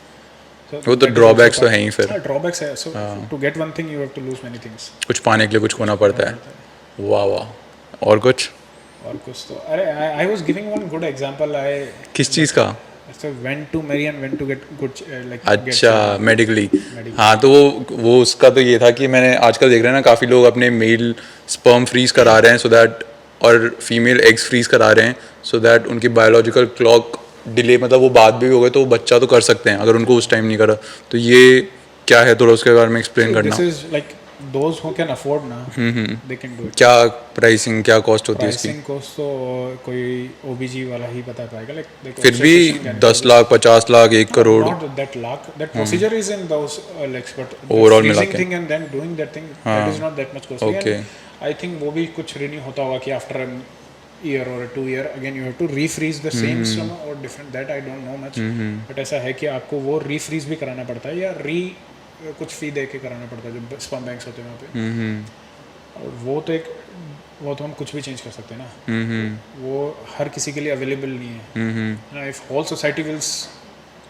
So वो तो ड्रॉबैक्स तो हैं ही फिर, ड्रॉबैक्स है, so to get one thing you have to lose many things. कुछ पाने के लिए कुछ खोना पड़ता है. वाह वाह और कुछ तो अरे I was giving one good example. किस चीज़ का? So when to marry and when to get good like अच्छा मेडिकली हाँ तो वो उसका तो ये था कि मैंने आजकल देख रहे हैं ना काफ़ी लोग अपने मेल स्पर्म फ्रीज करा रहे हैं सो दैट और फीमेल एग्स फ्रीज करा रहे हैं सो दैट उनकी बायोलॉजिकल क्लॉक डिले मतलब वो बाद भी हो गए तो वो बच्चा तो कर सकते हैं अगर उनको उस टाइम नहीं करा. तो ये क्या है थोड़ा उसके बारे में एक्सप्लेन करना. This is like those who can afford ना they can do it. क्या प्राइसिंग क्या कॉस्ट होती है इसकी? प्राइसिंग कॉस्ट तो कोई OBG वाला ही बता पाएगा. Like फिर भी 10 lakh 50 lakh 1 crore not that lakh, that procedure is in those like but Overall the मिला freezing के. thing and then doing that thing that is not that much costly. Okay. And I think वो भी कुछ renew होता होगा कि after a year or a 2 year again you have to refreeze the same stomach or different, that I don't know much. But ऐसा है कि आपको वो refreeze भी कराना पड़ता है या कुछ फी दे के कराना पड़ता है जो स्पर्म बैंक्स होते हैं वहाँ पे. और वो तो हम कुछ भी चेंज कर सकते हैं ना. वो हर किसी के लिए अवेलेबल नहीं है. If whole society will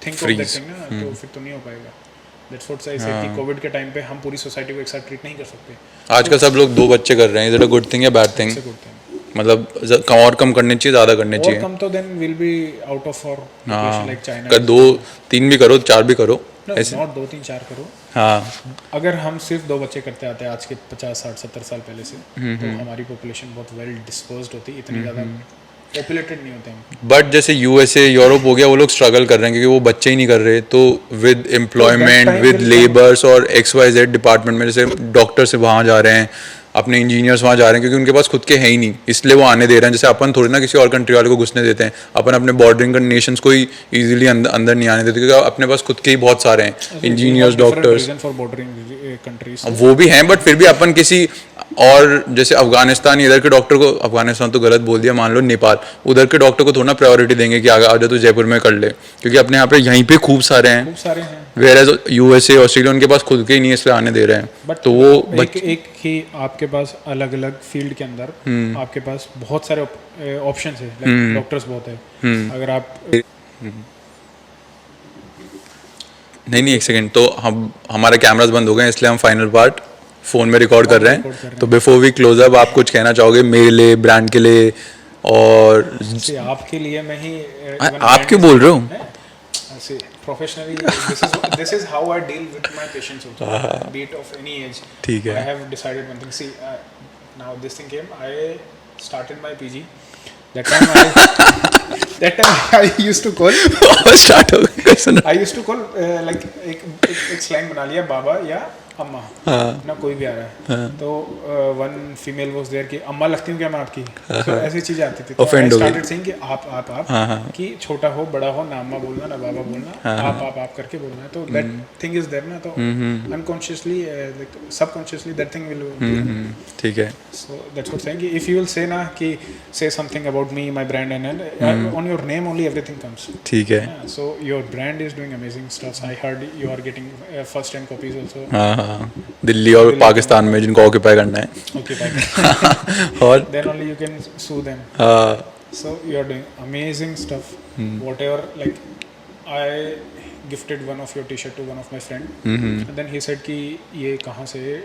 think of that thing ना तो फिर तो नहीं हो पाएगा. दैट्स व्हाट आई से कि कोविड के टाइम पे हम पूरी सोसाइटी को एक साथ ट्रीट नहीं कर सकते. आजकल सब लोग 2 बच्चे कर रहे हैं, is it a good thing या बैड थिंग? मतलब और कम करने चाहिए ज़्यादा करने चाहिए? और कम तो then will be out of और लाइक चाइना. कर 2-3 भी करो 4 भी करो ऐसे नॉट 2-3-4 करो. हाँ अगर हम सिर्फ 2 बच्चे करते आते हैं आज के 50-60-70 साल पहले से तो हमारी पॉपुलेशन बहुत वेल डिस्पर्स्ड होती, इतनी ज़्यादा पॉपुलेटेड नहीं होते हम. बट जैसे USA यूरोप हो गया वो लोग स्ट्रगल कर रहे हैं क्योंकि वो बच्चे ही नहीं कर रहे. तो विद एम्प्लॉयमेंट विद लेबर्स और XYZ डिपार्टमेंट में जैसे डॉक्टर से वहाँ जा रहे हैं, अपने इंजीनियर्स वहाँ जा रहे हैं क्योंकि उनके पास खुद के हैं ही नहीं, इसलिए वो आने दे रहे हैं. जैसे अपन थोड़ी ना किसी और कंट्री वाले को घुसने देते हैं, अपन अपने बॉर्डरिंग नेशंस को ही ईजिली अंदर नहीं आने देते क्योंकि अपने पास खुद के ही बहुत सारे हैं इंजीनियर्स डॉक्टर्स. वो भी हैं बट फिर भी अपन किसी और जैसे अफगानिस्तान इधर के डॉक्टर को, अफगानिस्तान तो गलत बोल दिया, मान लो नेपाल, उधर के डॉक्टर को थोड़ा ना प्रायोरिटी देंगे कि आगे आ जा तो जयपुर में कर ले क्योंकि अपने यहाँ पे यहीं पे खूब सारे हैं. वेयर USA ऑस्ट्रेलिया उनके पास खुद के ही नहीं इसलिए आने दे रहे हैं. बट तो वो एक ही आपके पास अलग अलग फील्ड के अंदर आपके पास बहुत सारे ऑप्शंस है, लाइक डॉक्टर्स बहुत है. अगर आप नहीं एक सेकंड, तो हम हमारे कैमरास बंद हो गए इसलिए हम फाइनल पार्ट फ़ोन में रिकॉर्ड कर रहे हैं. तो बिफोर वी क्लोज अप आप कुछ कहना चाहोगे मेरे लिए, ब्रांड के लिए? और आपके लिए मैं ही आप क्यों बोल रहे हो? Professionally, this is how I deal with my patients also, be it of any age. ठीक है. I have decided one thing. See, now this thing came. I started my PG. That time I used to call. Start हो गया. I used to call like एक slang बना लिया बाबा या अम्मा ना कोई भी आ रहा है तो वन फीमेल वाज देयर कि अम्मा लगती हूँ क्या मैं आपकी. तो ऐसी चीजें आती थी. तो आई स्टार्टेड सेइंग कि आप कि छोटा हो बड़ा हो ना अम्मा बोलना ना बाबा बोलना, आप करके बोलना है. तो दैट थिंग इज देयर ना, तो unconsciously subconsciously that thing will. ठीक है. So that's what saying if you will say ना कि say something about me my brand and on your name only everything comes. ठीक है. So your brand is doing amazing stuffs. I heard you are getting first time copies also. Delhi और पाकिस्तान में जिनको ऑक्यूपाई करना है. occupy. और Then only you can sue them. So you are doing amazing stuff. Whatever, like I gifted one of your T-shirt to one of my friend, and then he said कि ये कहाँ से है?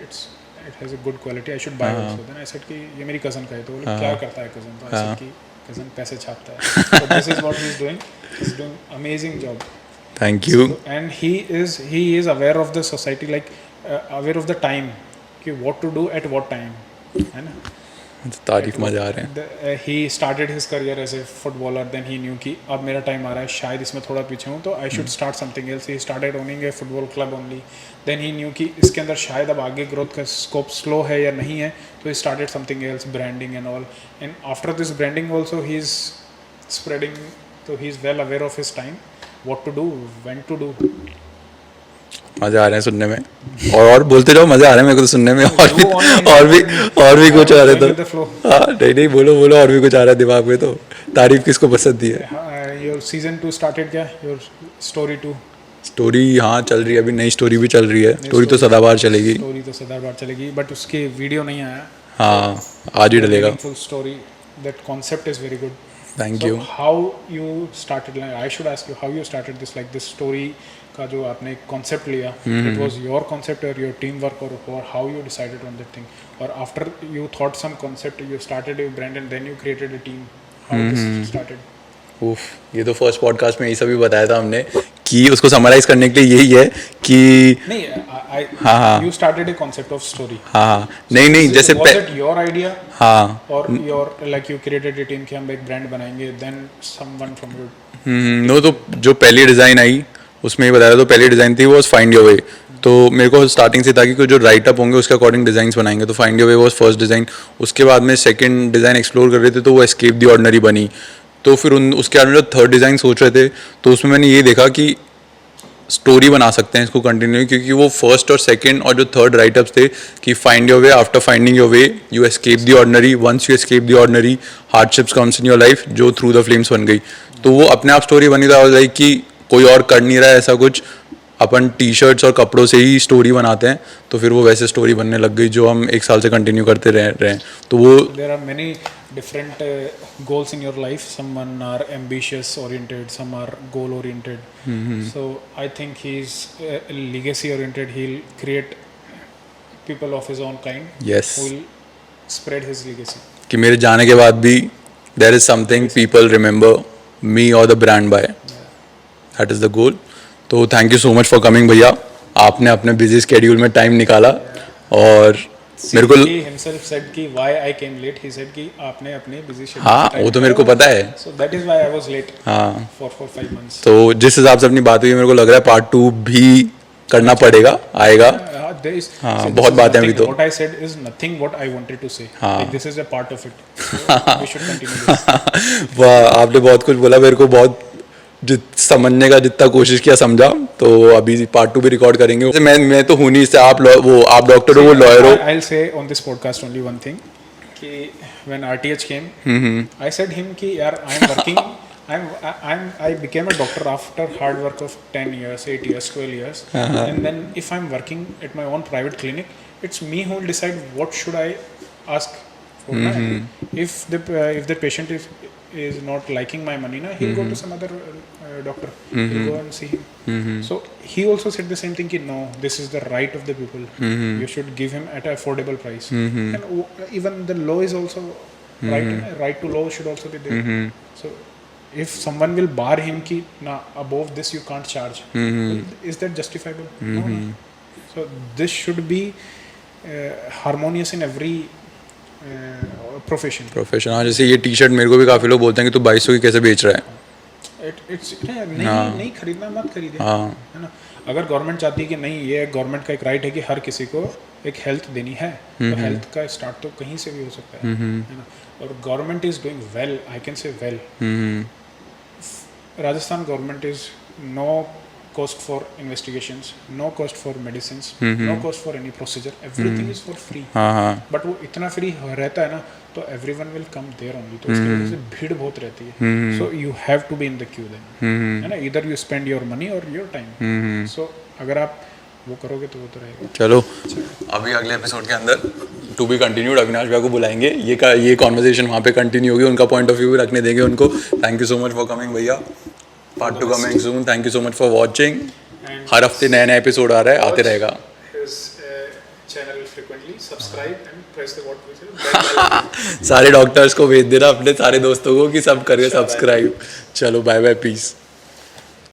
It has a good quality. I should buy also. Then I said कि ये मेरी cousin का है. तो बोले क्या करता है cousin? तो I said कि cousin पैसे छापता है. So this is what he is doing. He's doing amazing job. Thank you. So, and he is aware of the society, like aware of the time कि what to do at what time, है ना? तारीफ मजा आ रहे हैं. He started his career as a footballer. Then he knew कि अब मेरा टाइम आ रहा है, शायद इसमें थोड़ा पीछे हूँ, तो I should start something else. He started owning a football club only. Then he knew कि इसके अंदर शायद अब आगे ग्रोथ का स्कोप स्लो है या नहीं है, तो he started something else, branding and all. And after this branding also he is spreading, so he is well aware of his time, what to do, when to do. मजा आ रहे हैं सुनने में. और बोलते जाओ, मजा आ रहा है मेरे को तो सुनने में. और भी कुछ आ रहा है With the तो. flow. हाँ नहीं बोलो और भी कुछ आ रहा है दिमाग में. तो तारीफ किसको पसंद थी है. Your season 2 started क्या? Your story 2. स्टोरी हाँ चल रही है, अभी नई स्टोरी भी चल रही है. स्टोरी तो सदाबहार चलेगी. स्टोरी तो सदाबहार चलेगी, बट उसके वीडियो नहीं आया. हाँ आज ही डलेगा. Full story. That concept is very good. Thank So you. how you started? Like, I should ask you how you started this. Like this story का जो आपने concept लिया, it was your concept or your teamwork, or how you decided on that thing? Or after you thought some concept, you started a brand and then you created a team. How this started? उफ, ये तो फर्स्ट पॉडकास्ट में यही सभी बताया था हमने कि उसको समराइज करने के लिए यही है कि नहीं, हाँ. you started a concept of story. हाँ नहीं जैसे was it your idea? हाँ Or your, like you created a team कि हम एक brand बनाएंगे, then someone from your. No, तो जो पहली डिज़ाइन आई उसमें ही बताया. तो पहली डिज़ाइन थी वो फाइंड योर वे. तो मेरे को स्टार्टिंग से था कि जो राइटअप होंगे उसके अकॉर्डिंग डिज़ाइंस बनाएंगे. तो find your way was first design. उसके बाद में सेकंड डिज़ाइन एक्सप्लोर कर रहे थे तो वो एस्केप दी ऑर्डिनरी बनी. तो फिर उसके बाद में जो थर्ड डिज़ाइन सोच रहे थे तो उसमें मैंने ये देखा कि स्टोरी बना सकते हैं इसको कंटिन्यू, क्योंकि वो फर्स्ट और सेकंड और जो थर्ड राइटअप्स थे कि find your way, after finding your way you escape the ordinary, once you escape the ordinary hardships comes in your life, जो थ्रू द फ्लेम्स बन गई. तो वो अपने आप स्टोरी बनी था. लाइक कि कोई और कर नहीं रहा है ऐसा कुछ, अपन टी शर्ट्स और कपड़ों से ही स्टोरी बनाते हैं. तो फिर वो वैसे स्टोरी बनने लग गई जो हम एक साल से कंटिन्यू करते रहे हैं. तो वो There are many different goals in your life. Some are ambitious oriented, some are goal oriented. So I think he's legacy oriented. He'll create people of his own kind Yes. who will spread his legacy. कि मेरे जाने के बाद भी there is something people remember me और the brand by. That is the goal. तो thank you so much for coming भैया. आपने अपने बिजी स्केड्यूल में टाइम निकाला और मेरे को He himself said कि why I came late. He said कि आपने अपने busy schedule हाँ में वो time तो मेरे को निकाला. पता है. So that is why I was late हाँ for 5 months. तो जिस हिसाब से अपनी बात हुई मेरे को लग रहा है पार्ट 2 भी करना पड़ेगा, आएगा. There is, हाँ, see, बहुत this is बातें अभी nothing. तो. What I said is nothing what I wanted to say. हाँ. Like this is a part of it. So we should continue this. वाह आपने बहुत कुछ बोला. मेरे को बहुत समझने का जितना कोशिश किया समझा. तो अभी पार्ट 2 भी रिकॉर्ड करेंगे. वैसे मैं तो हूँ नहीं इससे. आप डॉक्टर हो, वो लॉयर हो. I'll say on this podcast only one thing. कि when RTH came, I said him कि यार I'm working. I became a doctor after hard work of 10 years, 8 years, 12 years. And then if I'm working at my own private clinic, it's me who will decide what should I ask for. If the patient is not liking my money, he'll go to some other doctor. He'll go and see him. So he also said the same thing कि no, this is the right of the people. You should give him at an affordable price. And even the law is also right to law should also be there. So if someone will bar him ki na above this you can't charge, is that justifiable? No. So this should be harmonious in every profession. हाँ जैसे ये टी शर्ट मेरे को भी काफ़ी लोग बोलते हैं कि तू 2200 की कैसे बेच रहा है. नहीं खरीदना मत खरीदे, है ना. अगर गवर्नमेंट चाहती है कि नहीं, ये गवर्नमेंट का एक राइट है कि हर किसी को एक हेल्थ देनी है, तो हेल्थ का स्टार्ट तो कहीं से भी हो सकता है ना. और government is doing well, I can say well. Rajasthan government is no cost for investigations, no cost for medicines, no cost for any procedure. Everything is for free. But वो इतना free रहता है ना, तो everyone will come there only. तो इसकी वजह से भीड़ बहुत रहती है. So you have to be in the queue then. है ना? Either you spend your money or your time. So अगर आप वो करोगे तो वो तो रहेगा। चलो अभी अगले एपिसोड के अंदर टू बी कंटिन्यूड अविनाश भैया को बुलाएंगे, ये कॉन्वर्सेशन वहाँ पे कंटिन्यू होगी, उनका पॉइंट ऑफ व्यू भी रखने देंगे उनको। Thank you so much for coming भैया, part 2 coming soon. Thank you so much for watching. हर हफ्ते नया नया एपिसोड आ रहा है, आते रहेगा। Channel frequently subscribe and press the what सारे डॉक्टर्स को भेज देना, अपने सारे दोस्तों को कि सब करके सब्सक्राइब। चलो बाय बाय, पीस।